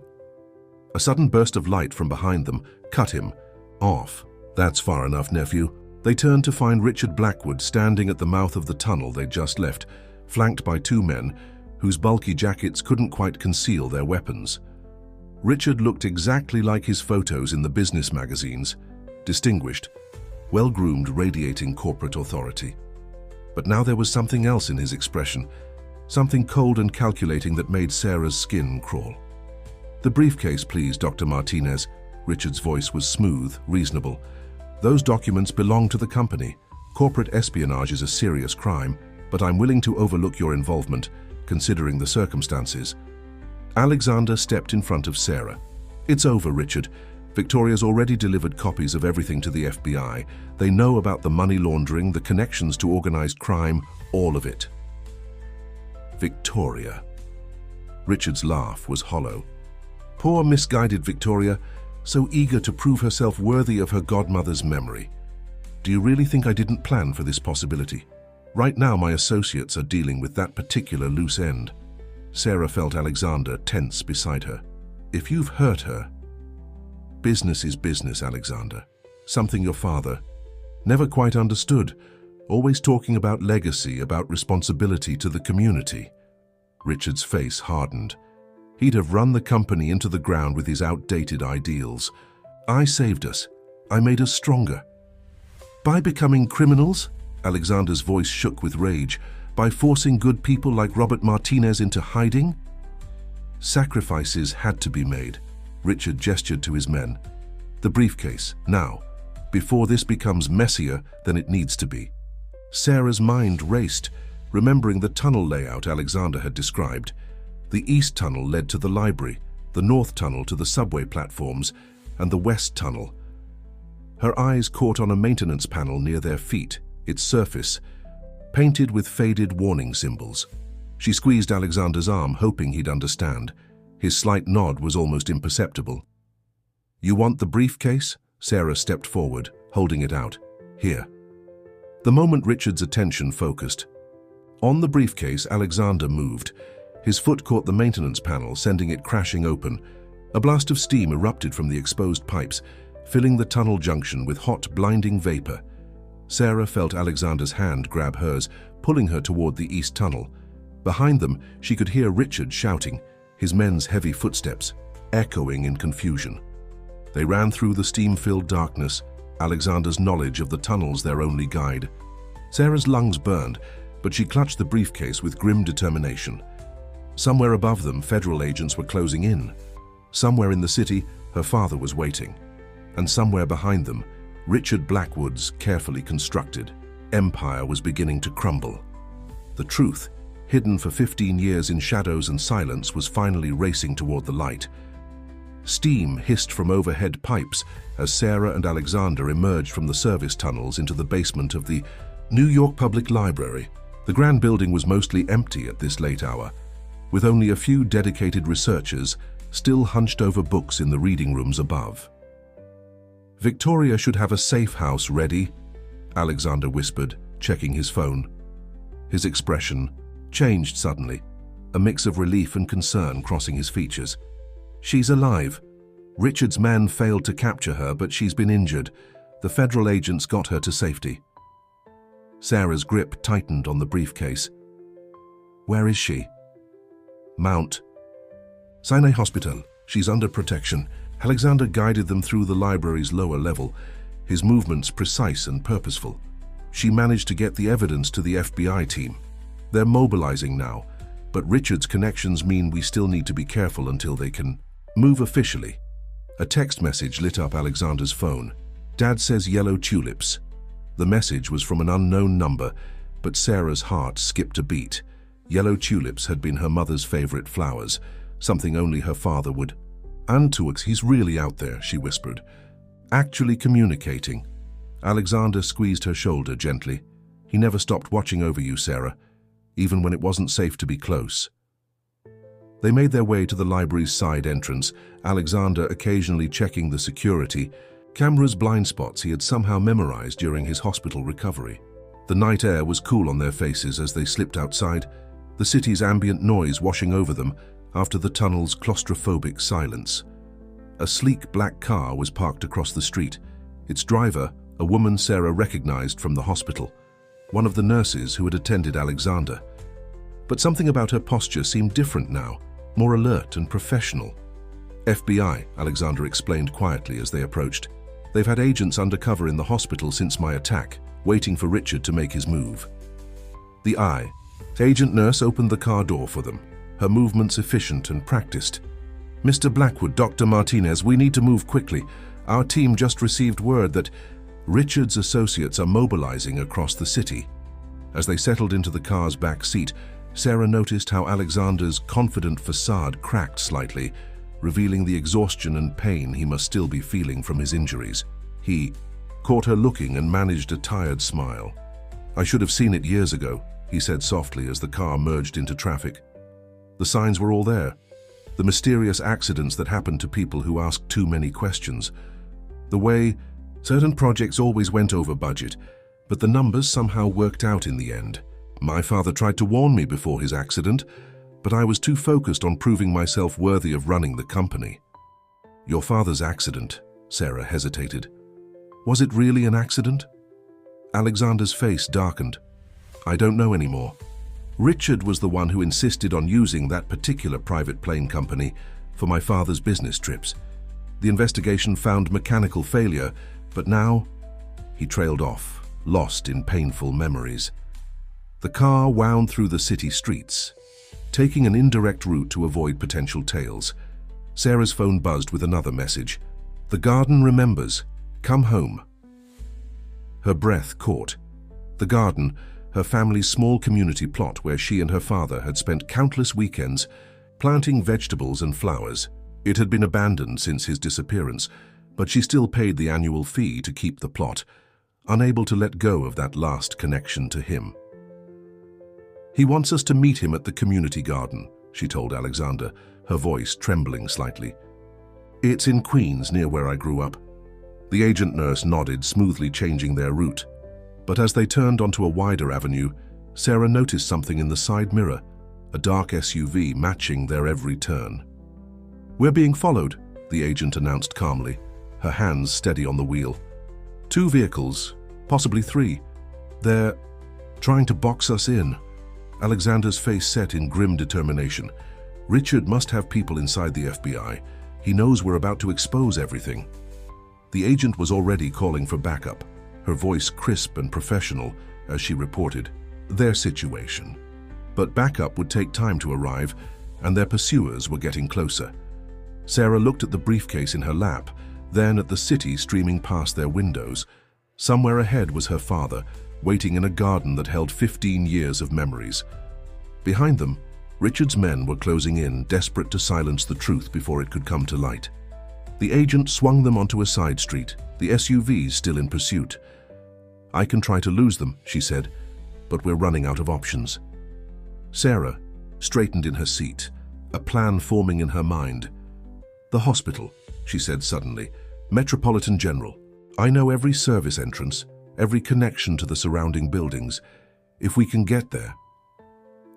A sudden burst of light from behind them cut him off. That's far enough, nephew. They turned to find Richard Blackwood standing at the mouth of the tunnel they'd just left, flanked by 2 men whose bulky jackets couldn't quite conceal their weapons. Richard looked exactly like his photos in the business magazines, distinguished, well-groomed, radiating corporate authority. But now there was something else in his expression, something cold and calculating that made Sarah's skin crawl. The briefcase, please, Dr. Martinez. Richard's voice was smooth, reasonable. Those documents belong to the company. Corporate espionage is a serious crime, but I'm willing to overlook your involvement, considering the circumstances. Alexander stepped in front of Sarah. It's over, Richard. Victoria's already delivered copies of everything to the FBI. They know about the money laundering, the connections to organized crime, all of it. Victoria. Richard's laugh was hollow. Poor misguided Victoria, so eager to prove herself worthy of her godmother's memory. Do you really think I didn't plan for this possibility? Right now my associates are dealing with that particular loose end. Sarah felt Alexander tense beside her. If you've hurt her... Business is business, Alexander. Something your father never quite understood, always talking about legacy, about responsibility to the community. Richard's face hardened. He'd have run the company into the ground with his outdated ideals. I saved us. I made us stronger. By becoming criminals? Alexander's voice shook with rage. By forcing good people like Robert Martinez into hiding? Sacrifices had to be made. Richard gestured to his men. The briefcase, now, before this becomes messier than it needs to be. Sarah's mind raced, remembering the tunnel layout Alexander had described. The east tunnel led to the library, the north tunnel to the subway platforms, and the west tunnel. Her eyes caught on a maintenance panel near their feet, its surface painted with faded warning symbols. She squeezed Alexander's arm, hoping he'd understand. His slight nod was almost imperceptible. You want the briefcase? Sarah stepped forward, holding it out. Here. The moment Richard's attention focused. On the briefcase, Alexander moved. His foot caught the maintenance panel, sending it crashing open. A blast of steam erupted from the exposed pipes, filling the tunnel junction with hot, blinding vapor. Sarah felt Alexander's hand grab hers, pulling her toward the east tunnel. Behind them, she could hear Richard shouting, his men's heavy footsteps echoing in confusion. They ran through the steam-filled darkness, Alexander's knowledge of the tunnels their only guide. Sarah's lungs burned, but she clutched the briefcase with grim determination. Somewhere above them, federal agents were closing in. Somewhere in the city, her father was waiting. And somewhere behind them, Richard Blackwood's carefully constructed empire was beginning to crumble. The truth, hidden for 15 years in shadows and silence, was finally racing toward the light. Steam hissed from overhead pipes as Sarah and Alexander emerged from the service tunnels into the basement of the New York Public Library. The grand building was mostly empty at this late hour, with only a few dedicated researchers still hunched over books in the reading rooms above. Victoria should have a safe house ready, Alexander whispered, checking his phone. His expression changed suddenly, a mix of relief and concern crossing his features. She's alive. Richard's men failed to capture her, but she's been injured. The federal agents got her to safety. Sarah's grip tightened on the briefcase. Where is she? Mount Sinai Hospital. She's under protection. Alexander guided them through the library's lower level. his movements precise and purposeful. She managed to get the evidence to the FBI team. They're mobilizing now, but Richard's connections mean we still need to be careful until they can move officially. A text message lit up Alexander's phone. Dad says yellow tulips. The message was from an unknown number, but Sarah's heart skipped a beat. Yellow tulips had been her mother's favorite flowers, something only her father would. "Antux, he's really out there," she whispered. "Actually communicating." Alexander squeezed her shoulder gently. "He never stopped watching over you, Sarah, even when it wasn't safe to be close." They made their way to the library's side entrance, Alexander occasionally checking the security cameras' blind spots he had somehow memorized during his hospital recovery. The night air was cool on their faces as they slipped outside, the city's ambient noise washing over them after the tunnel's claustrophobic silence. A sleek black car was parked across the street. Its driver, a woman Sarah recognized from the hospital, one of the nurses who had attended Alexander. But something about her posture seemed different now, more alert and professional. "FBI," Alexander explained quietly as they approached. "They've had agents undercover in the hospital since my attack, waiting for Richard to make his move." The agent nurse opened the car door for them, her movements efficient and practiced. "Mr. Blackwood, Dr. Martinez, we need to move quickly. Our team just received word that Richard's associates are mobilizing across the city." As they settled into the car's back seat, Sarah noticed how Alexander's confident facade cracked slightly, revealing the exhaustion and pain he must still be feeling from his injuries. He caught her looking and managed a tired smile. "I should have seen it years ago," he said softly as the car merged into traffic. The signs were all there. The mysterious accidents that happened to people who asked too many questions. The way certain projects always went over budget, but the numbers somehow worked out in the end. My father tried to warn me before his accident, but I was too focused on proving myself worthy of running the company. "Your father's accident," Sarah hesitated. "Was it really an accident?" Alexander's face darkened. "I don't know anymore. Richard was the one who insisted on using that particular private plane company for my father's business trips. The investigation found mechanical failure, but now..." He trailed off, lost in painful memories. The car wound through the city streets, taking an indirect route to avoid potential tails. Sarah's phone buzzed with another message. "The garden remembers. Come home." Her breath caught. The garden, her family's small community plot where she and her father had spent countless weekends planting vegetables and flowers. It had been abandoned since his disappearance, but she still paid the annual fee to keep the plot, unable to let go of that last connection to him. "He wants us to meet him at the community garden," she told Alexander, her voice trembling slightly. "It's in Queens, near where I grew up." The agent nurse nodded, smoothly changing their route. But as they turned onto a wider avenue, Sarah noticed something in the side mirror, a dark SUV matching their every turn. "We're being followed," the agent announced calmly, her hands steady on the wheel. "2 vehicles, possibly 3. They're trying to box us in." Alexander's face set in grim determination. "Richard must have people inside the FBI. He knows we're about to expose everything." The agent was already calling for backup, her voice crisp and professional as she reported their situation. But backup would take time to arrive, and their pursuers were getting closer. Sarah looked at the briefcase in her lap, then at the city streaming past their windows. Somewhere ahead was her father, waiting in a garden that held 15 years of memories. Behind them, Richard's men were closing in, desperate to silence the truth before it could come to light. The agent swung them onto a side street, the SUVs still in pursuit. "I can try to lose them," she said, "but we're running out of options." Sarah straightened in her seat, a plan forming in her mind. "The hospital," she said suddenly. "Metropolitan General. I know every service entrance, every connection to the surrounding buildings. If we can get there."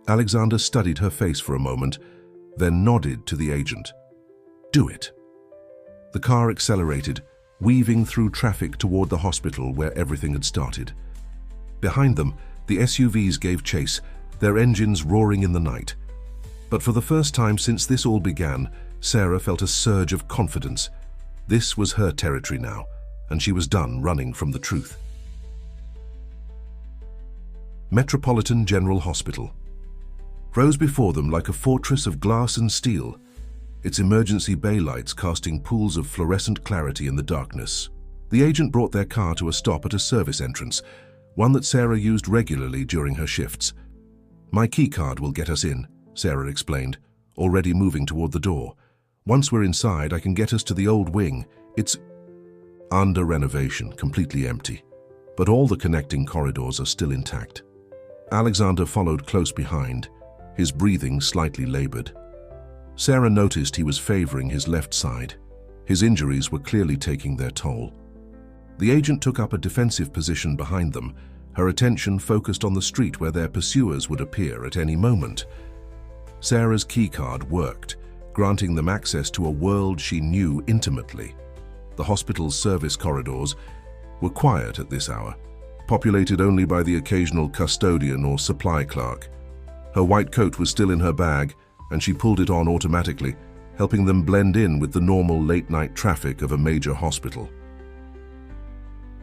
Alexander studied her face for a moment, then nodded to the agent. "Do it." The car accelerated, weaving through traffic toward the hospital where everything had started. Behind them, the SUVs gave chase, their engines roaring in the night. But for the first time since this all began, Sarah felt a surge of confidence. This was her territory now, and she was done running from the truth. Metropolitan General Hospital rose before them like a fortress of glass and steel, its emergency bay lights casting pools of fluorescent clarity in the darkness. The agent brought their car to a stop at a service entrance, one that Sarah used regularly during her shifts. "My key card will get us in," Sarah explained, already moving toward the door. "Once we're inside, I can get us to the old wing. It's under renovation, completely empty, but all the connecting corridors are still intact." Alexander followed close behind, his breathing slightly labored. Sarah noticed he was favoring his left side. His injuries were clearly taking their toll. The agent took up a defensive position behind them, her attention focused on the street where their pursuers would appear at any moment. Sarah's keycard worked, granting them access to a world she knew intimately. The hospital's service corridors were quiet at this hour, populated only by the occasional custodian or supply clerk. Her white coat was still in her bag, and she pulled it on automatically, helping them blend in with the normal late-night traffic of a major hospital.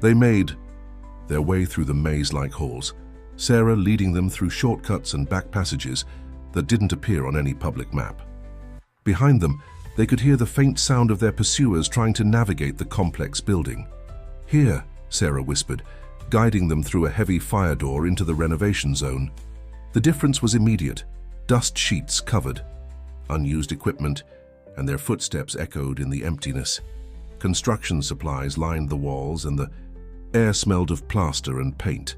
They made their way through the maze-like halls, Sarah leading them through shortcuts and back passages that didn't appear on any public map. Behind them, they could hear the faint sound of their pursuers trying to navigate the complex building. "Here," Sarah whispered, guiding them through a heavy fire door into the renovation zone. The difference was immediate. Dust sheets covered unused equipment, and their footsteps echoed in the emptiness. Construction supplies lined the walls, and the air smelled of plaster and paint.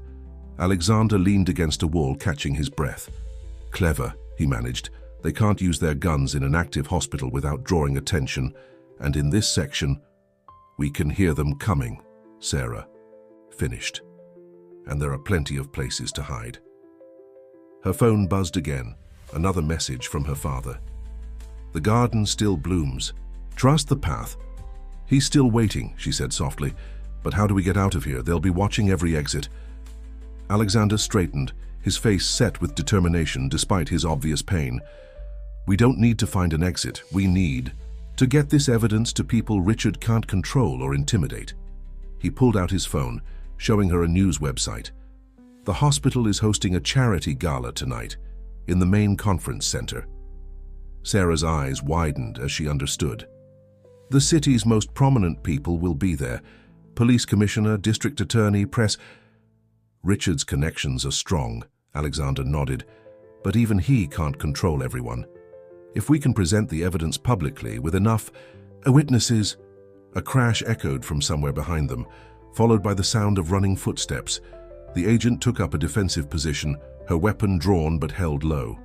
Alexander leaned against a wall, catching his breath. "Clever," he managed. "They can't use their guns in an active hospital without drawing attention, and in this section, we can hear them coming." Sarah finished. "And there are plenty of places to hide." Her phone buzzed again, another message from her father. "The garden still blooms. Trust the path." "He's still waiting," she said softly. "But how do we get out of here? They'll be watching every exit." Alexander straightened, his face set with determination despite his obvious pain. "We don't need to find an exit. We need to get this evidence to people Richard can't control or intimidate." He pulled out his phone, showing her a news website. "The hospital is hosting a charity gala tonight in the main conference center." Sarah's eyes widened as she understood. "The city's most prominent people will be there. Police commissioner, district attorney, press." "Richard's connections are strong," Alexander nodded, "but even he can't control everyone. If we can present the evidence publicly with enough witnesses." A crash echoed from somewhere behind them, followed by the sound of running footsteps. The agent took up a defensive position, her weapon drawn but held low.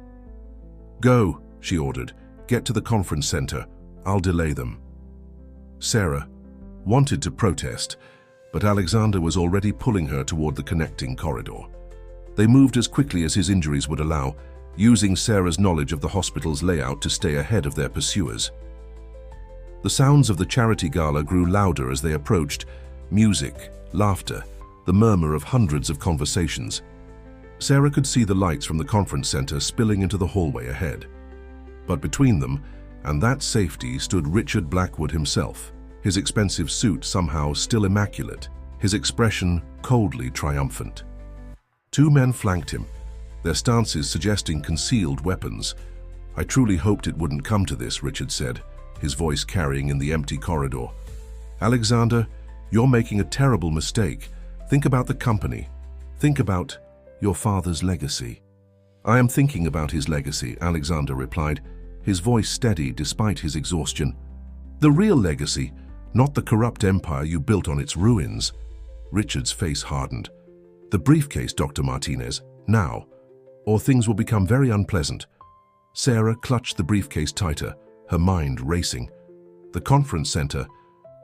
"Go," she ordered. "Get to the conference center. I'll delay them." Sarah wanted to protest, but Alexander was already pulling her toward the connecting corridor. They moved as quickly as his injuries would allow, using Sarah's knowledge of the hospital's layout to stay ahead of their pursuers. The sounds of the charity gala grew louder as they approached. Music, laughter, the murmur of hundreds of conversations. Sarah could see the lights from the conference center spilling into the hallway ahead. But between them and that safety stood Richard Blackwood himself, his expensive suit somehow still immaculate, his expression coldly triumphant. Two men flanked him, their stances suggesting concealed weapons. "I truly hoped it wouldn't come to this," Richard said, his voice carrying in the empty corridor. "Alexander, you're making a terrible mistake. Think about the company. Think about your father's legacy." "I am thinking about his legacy," Alexander replied, his voice steady despite his exhaustion. "The real legacy, not the corrupt empire you built on its ruins." Richard's face hardened. "The briefcase, Dr. Martinez, now, or things will become very unpleasant." Sarah clutched the briefcase tighter, her mind racing. The conference center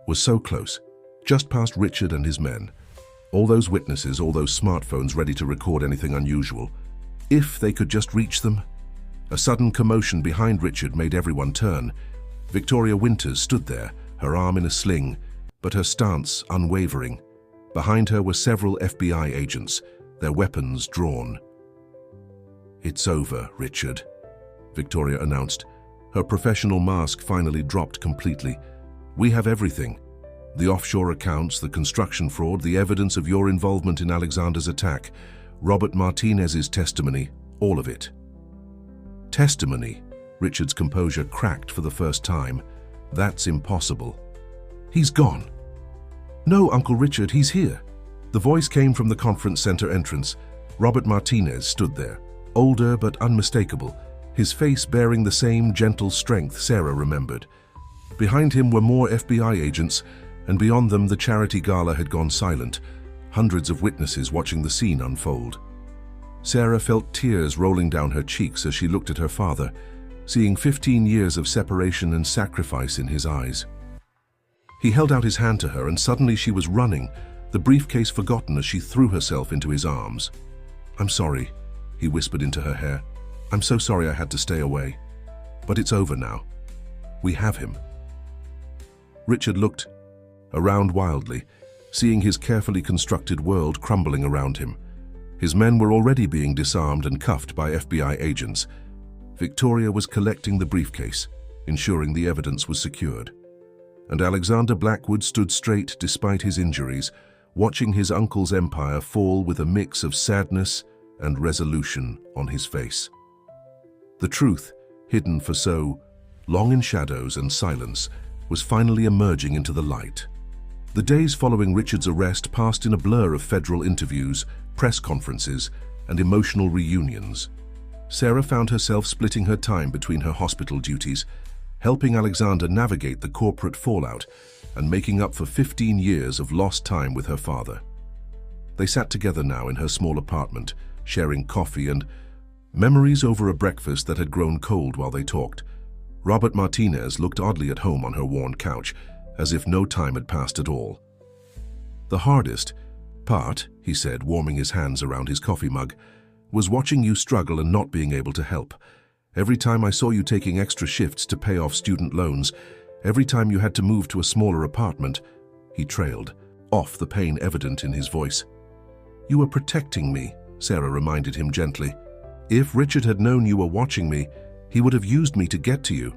was so close, just past Richard and his men. All those witnesses, all those smartphones ready to record anything unusual. If they could just reach them. A sudden commotion behind Richard made everyone turn. Victoria Winters stood there, her arm in a sling, but her stance unwavering. Behind her were several FBI agents, their weapons drawn. "It's over, Richard," Victoria announced. Her professional mask finally dropped completely. "We have everything. The offshore accounts, the construction fraud, the evidence of your involvement in Alexander's attack, Robert Martinez's testimony, all of it. Testimony? Richard's composure cracked for the first time. That's impossible. He's gone. No, Uncle Richard, he's here. The voice came from the conference center entrance. Robert Martinez stood there, older but unmistakable, his face bearing the same gentle strength Sarah remembered. Behind him were more FBI agents, and beyond them the charity gala had gone silent, hundreds of witnesses watching the scene unfold. Sarah felt tears rolling down her cheeks as she looked at her father, seeing 15 years of separation and sacrifice in his eyes. He held out his hand to her, and suddenly she was running, the briefcase forgotten as she threw herself into his arms. "I'm sorry," he whispered into her hair. "I'm so sorry I had to stay away. But it's over now. We have him." Richard looked around wildly, seeing his carefully constructed world crumbling around him. His men were already being disarmed and cuffed by FBI agents. Victoria was collecting the briefcase, ensuring the evidence was secured. And Alexander Blackwood stood straight despite his injuries, watching his uncle's empire fall with a mix of sadness and resolution on his face. The truth, hidden for so long in shadows and silence, was finally emerging into the light. The days following Richard's arrest passed in a blur of federal interviews, press conferences, and emotional reunions. Sarah found herself splitting her time between her hospital duties, helping Alexander navigate the corporate fallout and making up for 15 years of lost time with her father. They sat together now in her small apartment, sharing coffee and memories over a breakfast that had grown cold while they talked. Robert Martinez looked oddly at home on her worn couch, as if no time had passed at all. "The hardest part," he said, warming his hands around his coffee mug, "was watching you struggle and not being able to help. Every time I saw you taking extra shifts to pay off student loans, every time you had to move to a smaller apartment," he trailed, off, the pain evident in his voice. "You were protecting me," Sarah reminded him gently. "If Richard had known you were watching me, he would have used me to get to you."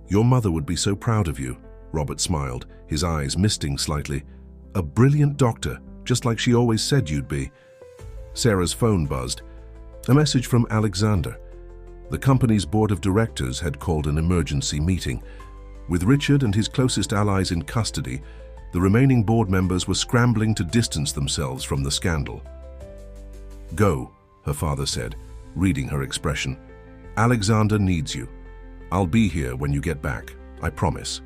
"Your mother would be so proud of you," Robert smiled, his eyes misting slightly. "A brilliant doctor, just like she always said you'd be." Sarah's phone buzzed. A message from Alexander. The company's board of directors had called an emergency meeting. With Richard and his closest allies in custody, the remaining board members were scrambling to distance themselves from the scandal. "Go," her father said, reading her expression. "Alexander needs you. I'll be here when you get back, I promise."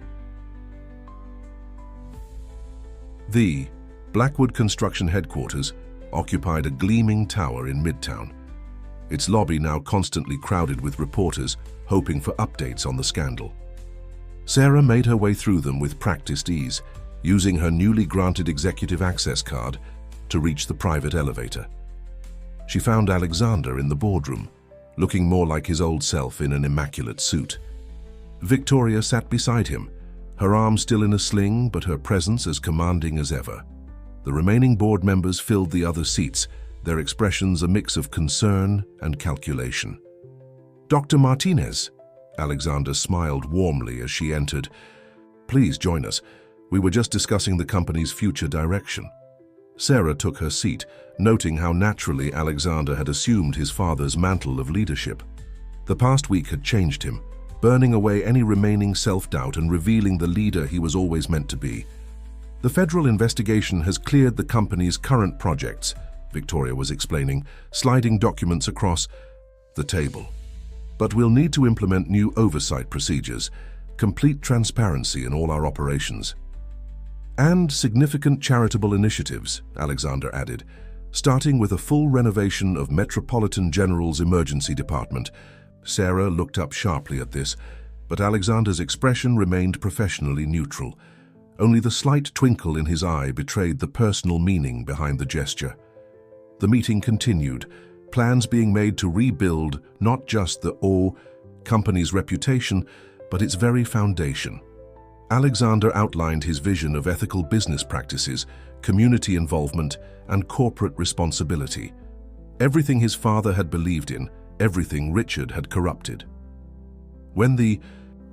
The Blackwood Construction headquarters occupied a gleaming tower in Midtown, its lobby now constantly crowded with reporters hoping for updates on the scandal. Sarah made her way through them with practiced ease, using her newly granted executive access card to reach the private elevator. She found Alexander in the boardroom, looking more like his old self in an immaculate suit. Victoria sat beside him, her arm still in a sling, but her presence as commanding as ever. The remaining board members filled the other seats, their expressions a mix of concern and calculation. "Dr. Martinez," Alexander smiled warmly as she entered. "Please join us. We were just discussing the company's future direction." Sarah took her seat, noting how naturally Alexander had assumed his father's mantle of leadership. The past week had changed him, burning away any remaining self-doubt and revealing the leader he was always meant to be. "The federal investigation has cleared the company's current projects," Victoria was explaining, sliding documents across the table. "But we'll need to implement new oversight procedures, complete transparency in all our operations. And significant charitable initiatives," Alexander added, "starting with a full renovation of Metropolitan General's Emergency Department." Sarah looked up sharply at this, but Alexander's expression remained professionally neutral. Only the slight twinkle in his eye betrayed the personal meaning behind the gesture. The meeting continued, plans being made to rebuild not just the company's reputation, but its very foundation. Alexander outlined his vision of ethical business practices, community involvement, and corporate responsibility. Everything his father had believed in, everything Richard had corrupted. When the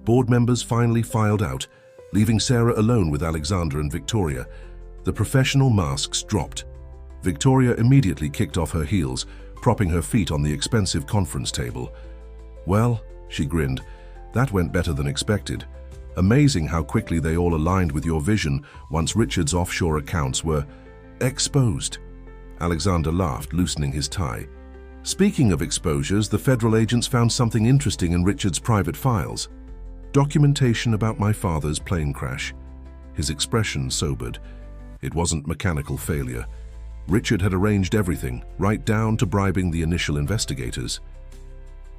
board members finally filed out, leaving Sarah alone with Alexander and Victoria. The professional masks dropped. Victoria immediately kicked off her heels, propping her feet on the expensive conference table. "Well," she grinned, "that went better than expected. Amazing how quickly they all aligned with your vision once Richard's offshore accounts were exposed." Alexander laughed, loosening his tie. "Speaking of exposures, the federal agents found something interesting in Richard's private files. Documentation about my father's plane crash." His expression sobered. It wasn't mechanical failure. Richard had arranged everything, right down to bribing the initial investigators.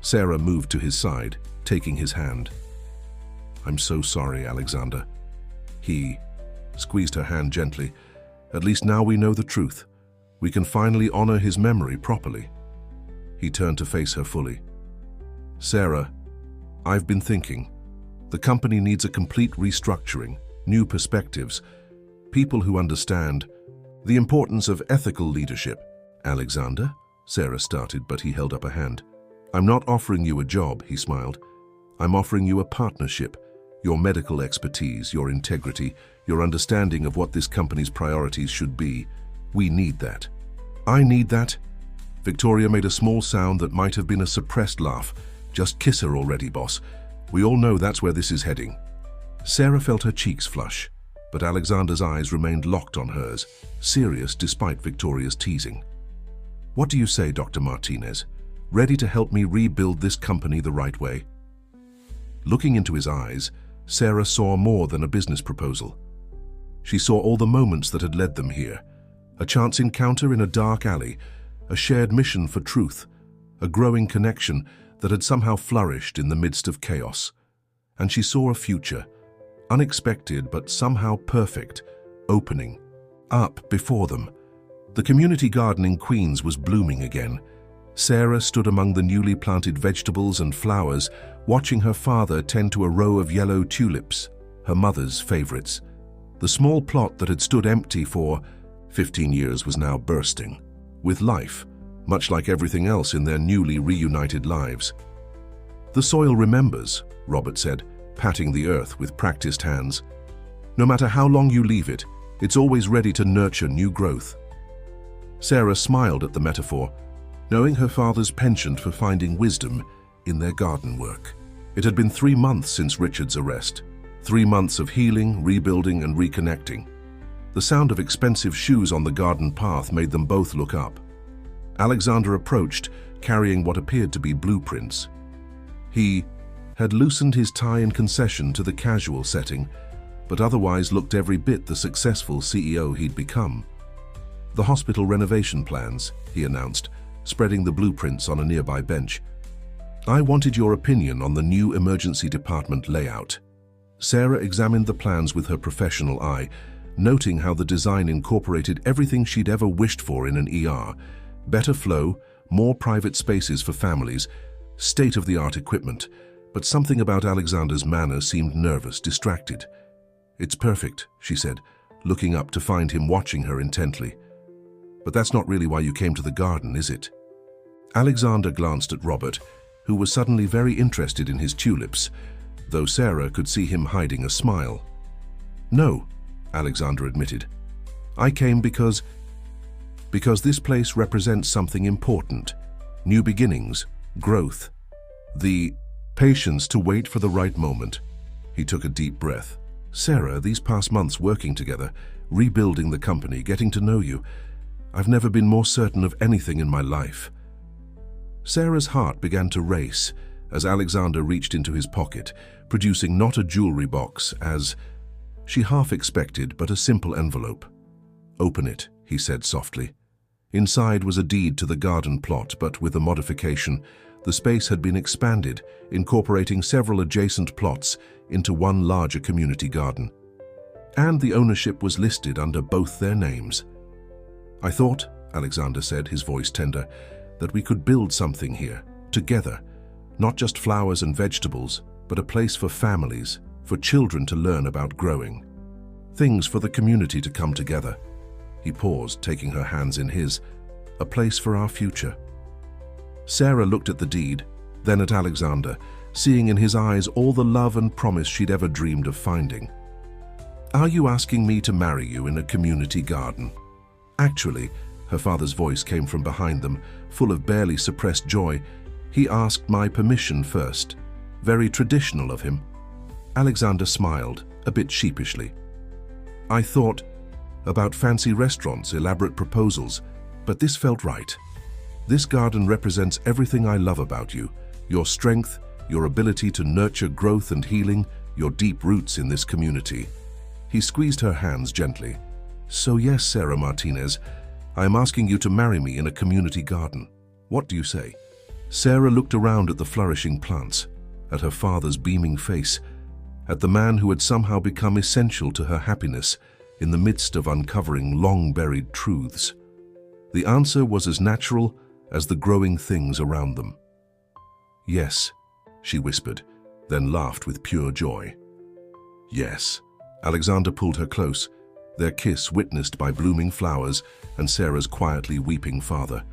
Sarah moved to his side, taking his hand. "I'm so sorry, Alexander." He squeezed her hand gently. "At least now we know the truth. We can finally honor his memory properly." He turned to face her fully. "Sarah, I've been thinking. The company needs a complete restructuring, new perspectives, people who understand the importance of ethical leadership." "Alexander?" Sarah started, but he held up a hand. "I'm not offering you a job," he smiled. "I'm offering you a partnership. Your medical expertise, your integrity, your understanding of what this company's priorities should be. We need that." "I need that?" Victoria made a small sound that might have been a suppressed laugh. "Just kiss her already, boss. We all know that's where this is heading." Sarah felt her cheeks flush, but Alexander's eyes remained locked on hers, serious despite Victoria's teasing. "What do you say, Dr. Martinez? Ready to help me rebuild this company the right way?" Looking into his eyes, Sarah saw more than a business proposal. She saw all the moments that had led them here. A chance encounter in a dark alley, a shared mission for truth, a growing connection that had somehow flourished in the midst of chaos. And she saw a future, unexpected but somehow perfect, opening up before them. The community garden in Queens was blooming again. Sarah stood among the newly planted vegetables and flowers, watching her father tend to a row of yellow tulips, her mother's favorites. The small plot that had stood empty for 15 years was now bursting with life, much like everything else in their newly reunited lives. "The soil remembers," Robert said, patting the earth with practiced hands. "No matter how long you leave it, it's always ready to nurture new growth." Sarah smiled at the metaphor, knowing her father's penchant for finding wisdom in their garden work. It had been 3 months since Richard's arrest, 3 months of healing, rebuilding, and reconnecting. The sound of expensive shoes on the garden path made them both look up. Alexander approached, carrying what appeared to be blueprints. He had loosened his tie in concession to the casual setting, but otherwise looked every bit the successful CEO he'd become. "The hospital renovation plans," he announced, spreading the blueprints on a nearby bench. "I wanted your opinion on the new emergency department layout." Sarah examined the plans with her professional eye, noting how the design incorporated everything she'd ever wished for in an ER. Better flow, more private spaces for families, state-of-the-art equipment. But something about Alexander's manner seemed nervous, distracted. "It's perfect," she said, looking up to find him watching her intently. "But that's not really why you came to the garden, is it?" Alexander glanced at Robert, who was suddenly very interested in his tulips, though Sarah could see him hiding a smile. "No," Alexander admitted. "I came because this place represents something important. New beginnings, growth, the patience to wait for the right moment." He took a deep breath. "Sarah, these past months working together, rebuilding the company, getting to know you, I've never been more certain of anything in my life." Sarah's heart began to race as Alexander reached into his pocket, producing not a jewelry box, as she half expected, but a simple envelope. "Open it," he said softly. Inside was a deed to the garden plot, but with a modification. The space had been expanded, incorporating several adjacent plots into one larger community garden. And the ownership was listed under both their names. "I thought," Alexander said, his voice tender, "that we could build something here, together. Not just flowers and vegetables, but a place for families, for children to learn about growing. Things for the community to come together." He paused, taking her hands in his. "A place for our future." Sarah looked at the deed, then at Alexander, seeing in his eyes all the love and promise she'd ever dreamed of finding. Are you asking me to marry you in a community garden? Actually, her father's voice came from behind them, full of barely suppressed joy. He asked my permission first. Very traditional of him. Alexander smiled, a bit sheepishly. I thought about fancy restaurants, elaborate proposals, but this felt right. This garden represents everything I love about you, your strength, your ability to nurture growth and healing, your deep roots in this community. He squeezed her hands gently. So yes, Sarah Martinez, I am asking you to marry me in a community garden. What do you say? Sarah looked around at the flourishing plants, at her father's beaming face, at the man who had somehow become essential to her happiness in the midst of uncovering long-buried truths. The answer was as natural as the growing things around them. Yes, she whispered, then laughed with pure joy. Yes. Alexander pulled her close, their kiss witnessed by blooming flowers and Sarah's quietly weeping father.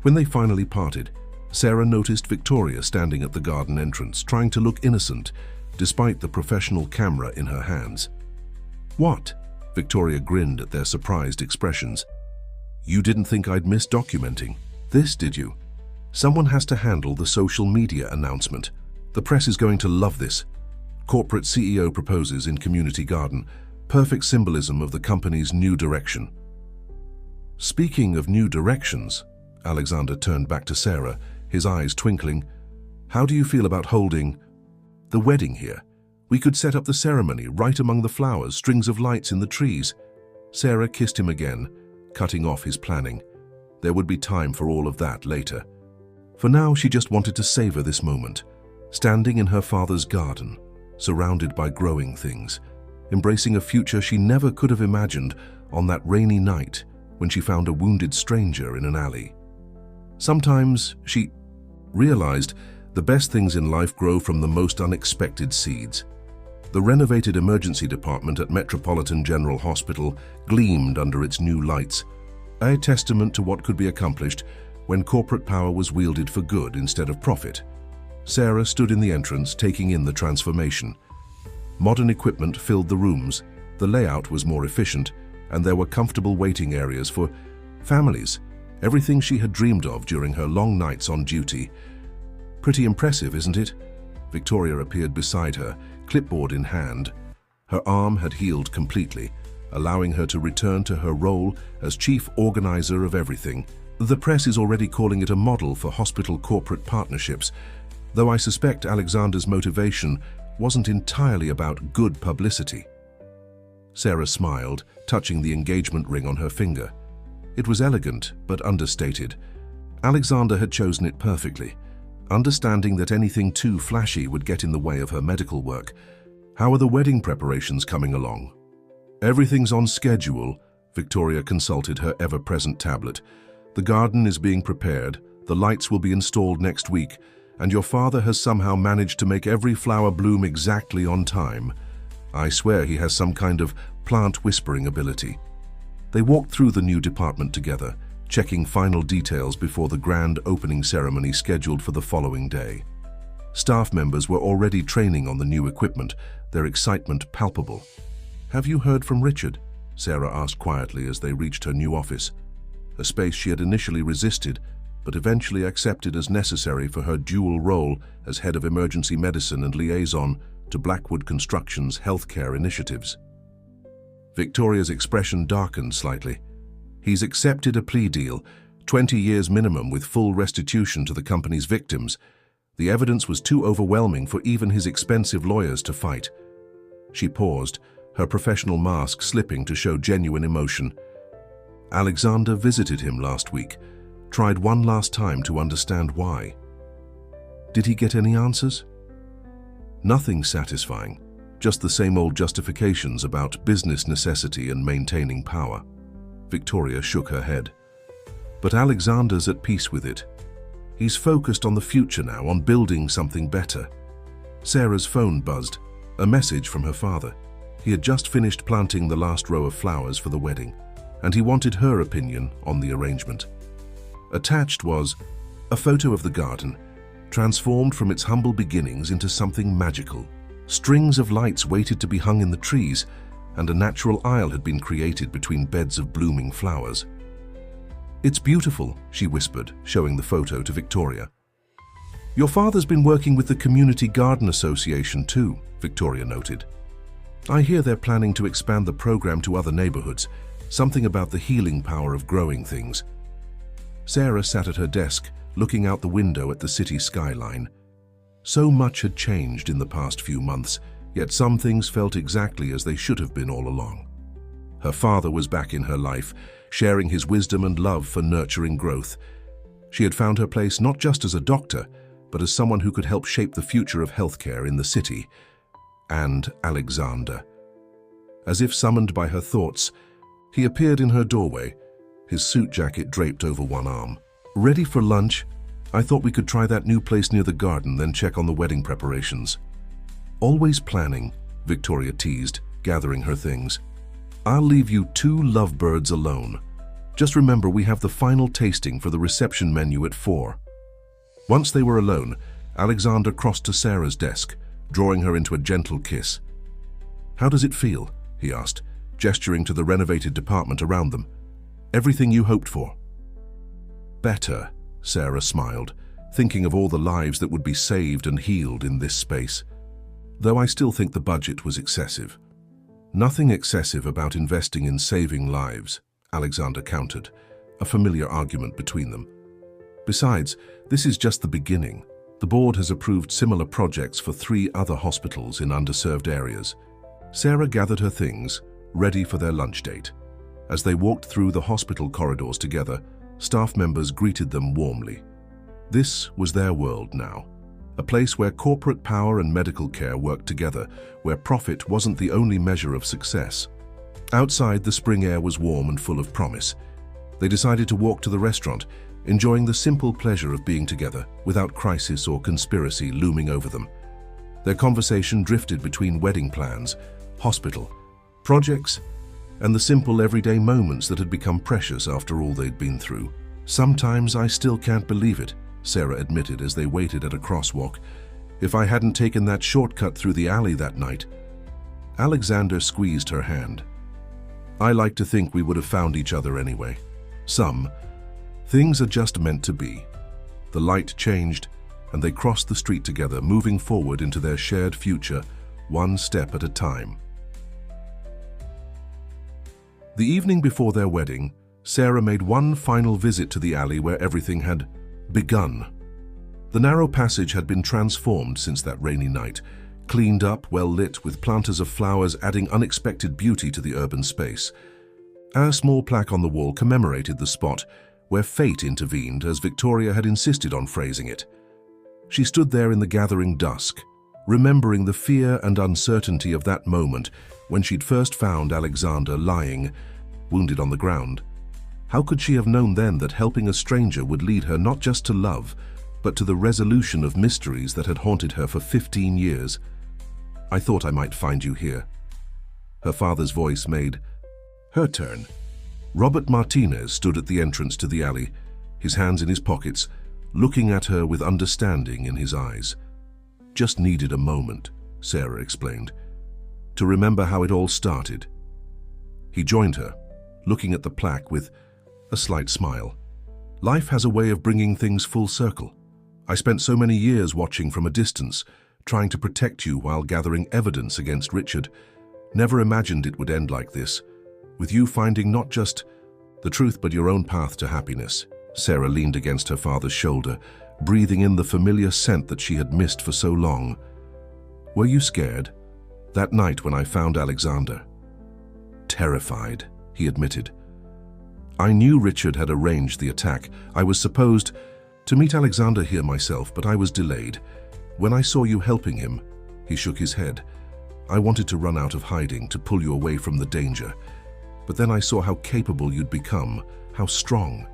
When they finally parted, Sarah noticed Victoria standing at the garden entrance, trying to look innocent, despite the professional camera in her hands. What? Victoria grinned at their surprised expressions. You didn't think I'd miss documenting this, did you? Someone has to handle the social media announcement. The press is going to love this. Corporate CEO proposes in community garden. Perfect symbolism of the company's new direction. Speaking of new directions, Alexander turned back to Sarah, his eyes twinkling. How do you feel about holding the wedding here? We could set up the ceremony right among the flowers, strings of lights in the trees. Sarah kissed him again, cutting off his planning. There would be time for all of that later. For now, she just wanted to savor this moment, standing in her father's garden, surrounded by growing things, embracing a future she never could have imagined on that rainy night when she found a wounded stranger in an alley. Sometimes she realized the best things in life grow from the most unexpected seeds. The renovated emergency department at Metropolitan General Hospital gleamed under its new lights, a testament to what could be accomplished when corporate power was wielded for good instead of profit. Sarah stood in the entrance, taking in the transformation. Modern equipment filled the rooms, the layout was more efficient, and there were comfortable waiting areas for families, everything she had dreamed of during her long nights on duty. Pretty impressive, isn't it? Victoria appeared beside her, clipboard in hand. Her arm had healed completely, allowing her to return to her role as chief organizer of everything. The press is already calling it a model for hospital corporate partnerships, though I suspect Alexander's motivation wasn't entirely about good publicity. Sarah smiled, touching the engagement ring on her finger. It was elegant, but understated. Alexander had chosen it perfectly, understanding that anything too flashy would get in the way of her medical work. How are the wedding preparations coming along? Everything's on schedule, Victoria consulted her ever-present tablet. The garden is being prepared, the lights will be installed next week, and your father has somehow managed to make every flower bloom exactly on time. I swear he has some kind of plant whispering ability. They walked through the new department together, checking final details before the grand opening ceremony scheduled for the following day. Staff members were already training on the new equipment, their excitement palpable. Have you heard from Richard? Sarah asked quietly as they reached her new office, a space she had initially resisted, but eventually accepted as necessary for her dual role as head of emergency medicine and liaison to Blackwood Construction's healthcare initiatives. Victoria's expression darkened slightly. He's accepted a plea deal, 20 years minimum with full restitution to the company's victims. The evidence was too overwhelming for even his expensive lawyers to fight. She paused, her professional mask slipping to show genuine emotion. Alexander visited him last week, tried one last time to understand why. Did he get any answers? Nothing satisfying, just the same old justifications about business necessity and maintaining power. Victoria shook her head. But Alexander's at peace with it. He's focused on the future now, on building something better. Sarah's phone buzzed, a message from her father. He had just finished planting the last row of flowers for the wedding, and he wanted her opinion on the arrangement. Attached was a photo of the garden, transformed from its humble beginnings into something magical. Strings of lights waited to be hung in the trees, and a natural aisle had been created between beds of blooming flowers. "It's beautiful," she whispered, showing the photo to Victoria. "Your father's been working with the Community Garden Association too," Victoria noted. "I hear they're planning to expand the program to other neighborhoods, something about the healing power of growing things." Sarah sat at her desk, looking out the window at the city skyline. So much had changed in the past few months, yet some things felt exactly as they should have been all along. Her father was back in her life, sharing his wisdom and love for nurturing growth. She had found her place not just as a doctor, but as someone who could help shape the future of healthcare in the city. And Alexander. As if summoned by her thoughts, he appeared in her doorway, his suit jacket draped over one arm. "Ready for lunch? I thought we could try that new place near the garden, then check on the wedding preparations." "Always planning," Victoria teased, gathering her things. "I'll leave you two lovebirds alone. Just remember we have the final tasting for the reception menu at 4. Once they were alone, Alexander crossed to Sarah's desk, drawing her into a gentle kiss. "How does it feel?" he asked, gesturing to the renovated department around them. "Everything you hoped for?" "Better," Sarah smiled, thinking of all the lives that would be saved and healed in this space. "Though I still think the budget was excessive." "Nothing excessive about investing in saving lives," Alexander countered, a familiar argument between them. "Besides, this is just the beginning. The board has approved similar projects for 3 other hospitals in underserved areas." Sarah gathered her things, ready for their lunch date. As they walked through the hospital corridors together, staff members greeted them warmly. This was their world now, a place where corporate power and medical care worked together, where profit wasn't the only measure of success. Outside, the spring air was warm and full of promise. They decided to walk to the restaurant, enjoying the simple pleasure of being together, without crisis or conspiracy looming over them. Their conversation drifted between wedding plans, hospital, projects, and the simple everyday moments that had become precious after all they'd been through. "Sometimes I still can't believe it," Sarah admitted as they waited at a crosswalk. "If I hadn't taken that shortcut through the alley that night." Alexander squeezed her hand. "I like to think we would have found each other anyway. Some things are just meant to be." The light changed, and they crossed the street together, moving forward into their shared future, one step at a time. The evening before their wedding, Sarah made one final visit to the alley where everything had begun. The narrow passage had been transformed since that rainy night, cleaned up, well lit, with planters of flowers adding unexpected beauty to the urban space. A small plaque on the wall commemorated the spot where fate intervened, as Victoria had insisted on phrasing it. She stood there in the gathering dusk, remembering the fear and uncertainty of that moment when she'd first found Alexander lying, wounded on the ground. How could she have known then that helping a stranger would lead her not just to love, but to the resolution of mysteries that had haunted her for 15 years? "I thought I might find you here." Her father's voice made her turn. Robert Martinez stood at the entrance to the alley, his hands in his pockets, looking at her with understanding in his eyes. "Just needed a moment," Sarah explained, "to remember how it all started." He joined her, looking at the plaque with a slight smile. "Life has a way of bringing things full circle. I spent so many years watching from a distance, trying to protect you while gathering evidence against Richard. Never imagined it would end like this, with you finding not just the truth but your own path to happiness." Sarah leaned against her father's shoulder, breathing in the familiar scent that she had missed for so long. "Were you scared? That night when I found Alexander?" "Terrified," he admitted. "I knew Richard had arranged the attack. I was supposed to meet Alexander here myself, but I was delayed. When I saw you helping him," he shook his head, "I wanted to run out of hiding, to pull you away from the danger. But then I saw how capable you'd become, how strong.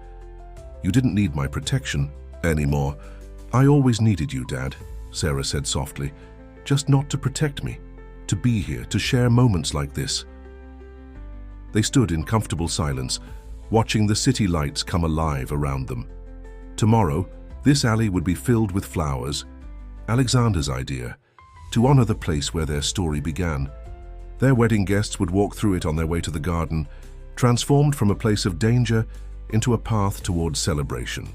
You didn't need my protection anymore." "I always needed you, Dad," Sarah said softly. "Just not to protect me, to be here, to share moments like this." They stood in comfortable silence, watching the city lights come alive around them. Tomorrow, this alley would be filled with flowers, Alexander's idea, to honor the place where their story began. Their wedding guests would walk through it on their way to the garden, transformed from a place of danger into a path towards celebration.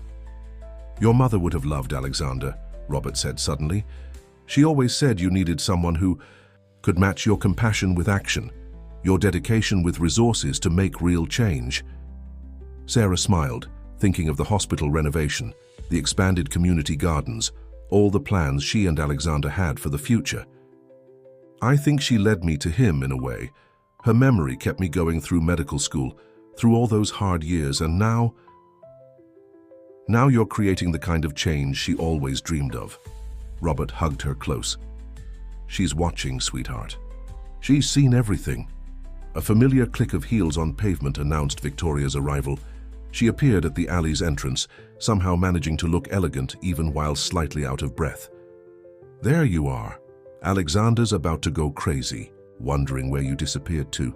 "Your mother would have loved Alexander," Robert said suddenly. "She always said you needed someone who could match your compassion with action, your dedication with resources to make real change." Sarah smiled, thinking of the hospital renovation, the expanded community gardens, all the plans she and Alexander had for the future. "I think she led me to him in a way. Her memory kept me going through medical school, through all those hard years, and now you're creating the kind of change she always dreamed of." Robert hugged her close. "She's watching, sweetheart. She's seen everything." A familiar click of heels on pavement announced Victoria's arrival. She appeared at the alley's entrance, somehow managing to look elegant even while slightly out of breath. "There you are. Alexander's about to go crazy, wondering where you disappeared to,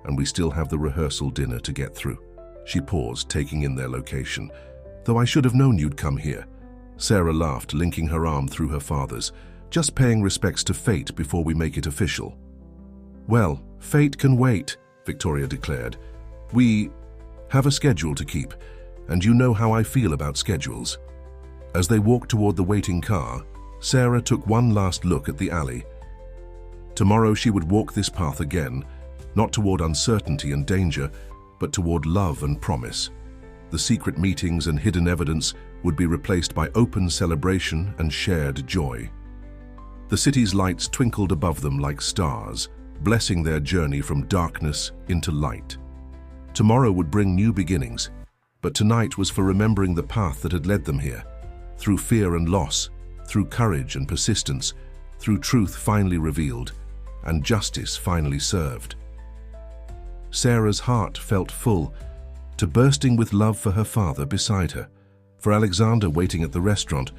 and we still have the rehearsal dinner to get through." She paused, taking in their location. "Though I should have known you'd come here." Sarah laughed, linking her arm through her father's. "Just paying respects to fate before we make it official." "Well, fate can wait," Victoria declared. "We have a schedule to keep, and you know how I feel about schedules." As they walked toward the waiting car, Sarah took one last look at the alley. Tomorrow she would walk this path again, not toward uncertainty and danger, but toward love and promise. The secret meetings and hidden evidence would be replaced by open celebration and shared joy. The city's lights twinkled above them like stars, blessing their journey from darkness into light. Tomorrow would bring new beginnings, but tonight was for remembering the path that had led them here, through fear and loss, through courage and persistence, through truth finally revealed, and justice finally served. Sarah's heart felt full, to bursting with love for her father beside her, for Alexander waiting at the restaurant,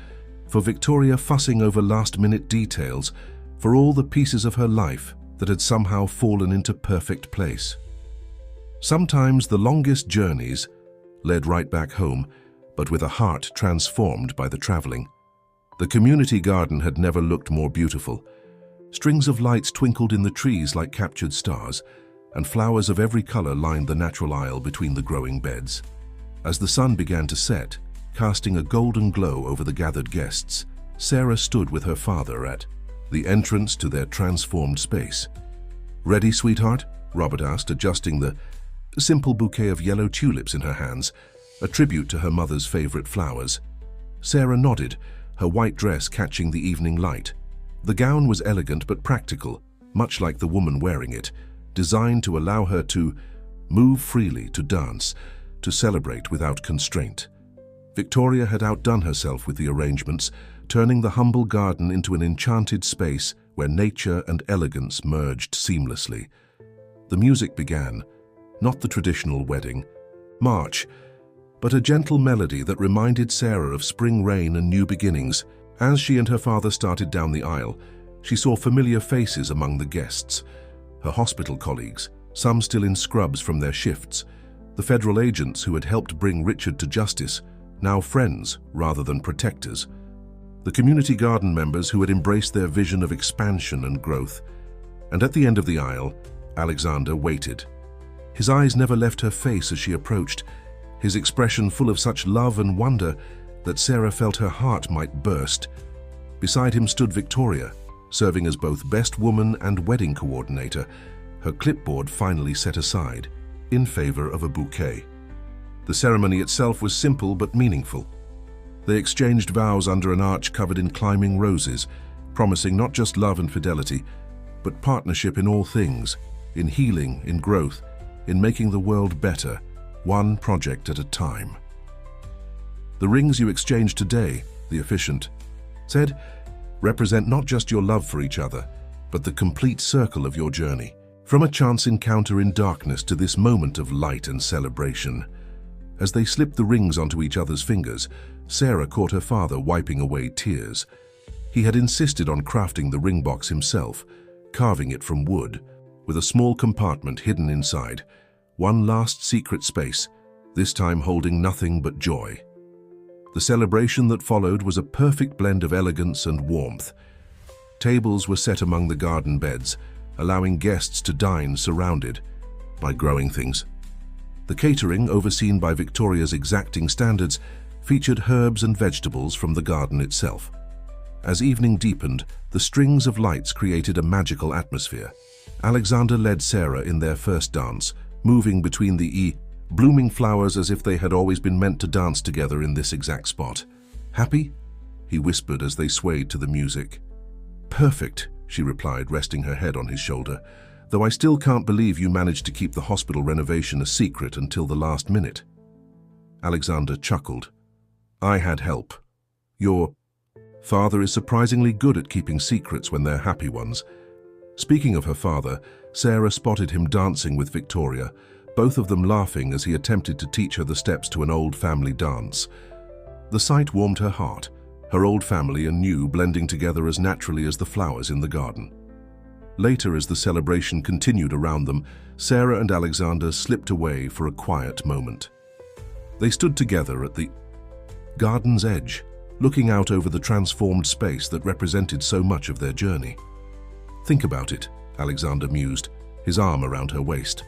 for Victoria fussing over last-minute details, for all the pieces of her life that had somehow fallen into perfect place. Sometimes the longest journeys led right back home, but with a heart transformed by the traveling. The community garden had never looked more beautiful. Strings of lights twinkled in the trees like captured stars, and flowers of every color lined the natural aisle between the growing beds. As the sun began to set, casting a golden glow over the gathered guests, Sarah stood with her father at the entrance to their transformed space. "Ready, sweetheart?" Robert asked, adjusting the simple bouquet of yellow tulips in her hands, a tribute to her mother's favorite flowers. Sarah nodded, her white dress catching the evening light. The gown was elegant but practical, much like the woman wearing it, designed to allow her to move freely, to dance, to celebrate without constraint. Victoria had outdone herself with the arrangements, turning the humble garden into an enchanted space where nature and elegance merged seamlessly. The music began, not the traditional wedding march, but a gentle melody that reminded Sarah of spring rain and new beginnings. As she and her father started down the aisle, she saw familiar faces among the guests. Her hospital colleagues, some still in scrubs from their shifts, the federal agents who had helped bring Richard to justice, now friends rather than protectors, the community garden members who had embraced their vision of expansion and growth. And at the end of the aisle, Alexander waited. His eyes never left her face as she approached, his expression full of such love and wonder that Sarah felt her heart might burst. Beside him stood Victoria, serving as both best woman and wedding coordinator, her clipboard finally set aside, in favor of a bouquet. The ceremony itself was simple but meaningful. They exchanged vows under an arch covered in climbing roses, promising not just love and fidelity, but partnership in all things, in healing, in growth, in making the world better, one project at a time. "The rings you exchanged today," the officiant said, "represent not just your love for each other, but the complete circle of your journey. From a chance encounter in darkness to this moment of light and celebration." As they slipped the rings onto each other's fingers, Sarah caught her father wiping away tears. He had insisted on crafting the ring box himself, carving it from wood, with a small compartment hidden inside, one last secret space, this time holding nothing but joy. The celebration that followed was a perfect blend of elegance and warmth. Tables were set among the garden beds, allowing guests to dine surrounded by growing things. The catering, overseen by Victoria's exacting standards, featured herbs and vegetables from the garden itself. As evening deepened, the strings of lights created a magical atmosphere. Alexander led Sarah in their first dance, moving between the blooming flowers as if they had always been meant to dance together in this exact spot. "Happy?" he whispered as they swayed to the music. "Perfect," she replied, resting her head on his shoulder, "though I still can't believe you managed to keep the hospital renovation a secret until the last minute." Alexander chuckled. "I had help. Your father is surprisingly good at keeping secrets when they're happy ones." Speaking of her father, Sarah spotted him dancing with Victoria, both of them laughing as he attempted to teach her the steps to an old family dance. The sight warmed her heart, her old family and new blending together as naturally as the flowers in the garden. Later, as the celebration continued around them, Sarah and Alexander slipped away for a quiet moment. They stood together at the garden's edge, looking out over the transformed space that represented so much of their journey. "Think about it," Alexander mused, his arm around her waist.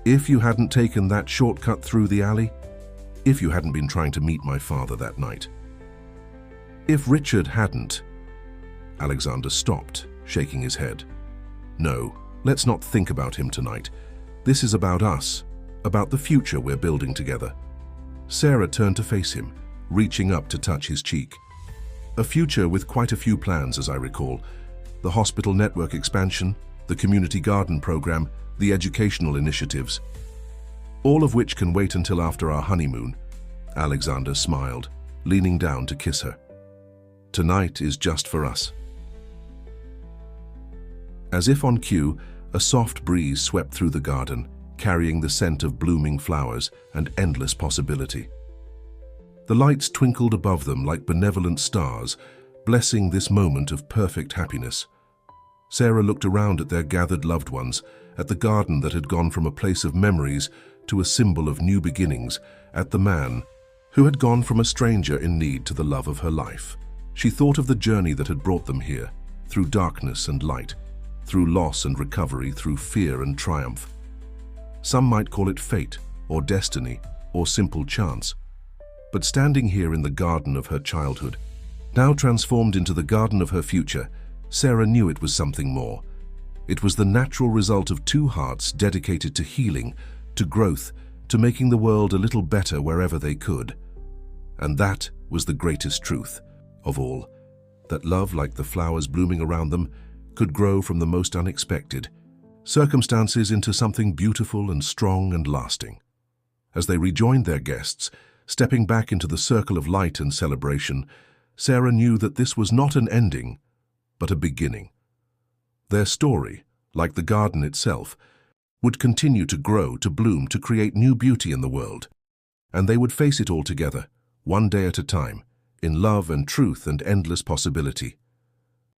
"If you hadn't taken that shortcut through the alley, if you hadn't been trying to meet my father that night, if Richard hadn't—" Alexander stopped, shaking his head. "No, let's not think about him tonight. This is about us, about the future we're building together." Sarah turned to face him, reaching up to touch his cheek. "A future with quite a few plans, as I recall. The hospital network expansion, the community garden program, the educational initiatives. All of which can wait until after our honeymoon." Alexander smiled, leaning down to kiss her. "Tonight is just for us." As if on cue, a soft breeze swept through the garden, carrying the scent of blooming flowers and endless possibility. The lights twinkled above them like benevolent stars, blessing this moment of perfect happiness. Sarah looked around at their gathered loved ones, at the garden that had gone from a place of memories to a symbol of new beginnings, at the man who had gone from a stranger in need to the love of her life. She thought of the journey that had brought them here, through darkness and light, through loss and recovery, through fear and triumph. Some might call it fate, or destiny, or simple chance. But standing here in the garden of her childhood, now transformed into the garden of her future, Sarah knew it was something more. It was the natural result of two hearts dedicated to healing, to growth, to making the world a little better wherever they could. And that was the greatest truth of all, that love, like the flowers blooming around them, could grow from the most unexpected circumstances into something beautiful and strong and lasting. As they rejoined their guests, stepping back into the circle of light and celebration, Sarah knew that this was not an ending, but a beginning. Their story, like the garden itself, would continue to grow, to bloom, to create new beauty in the world. And they would face it all together, one day at a time, in love and truth and endless possibility.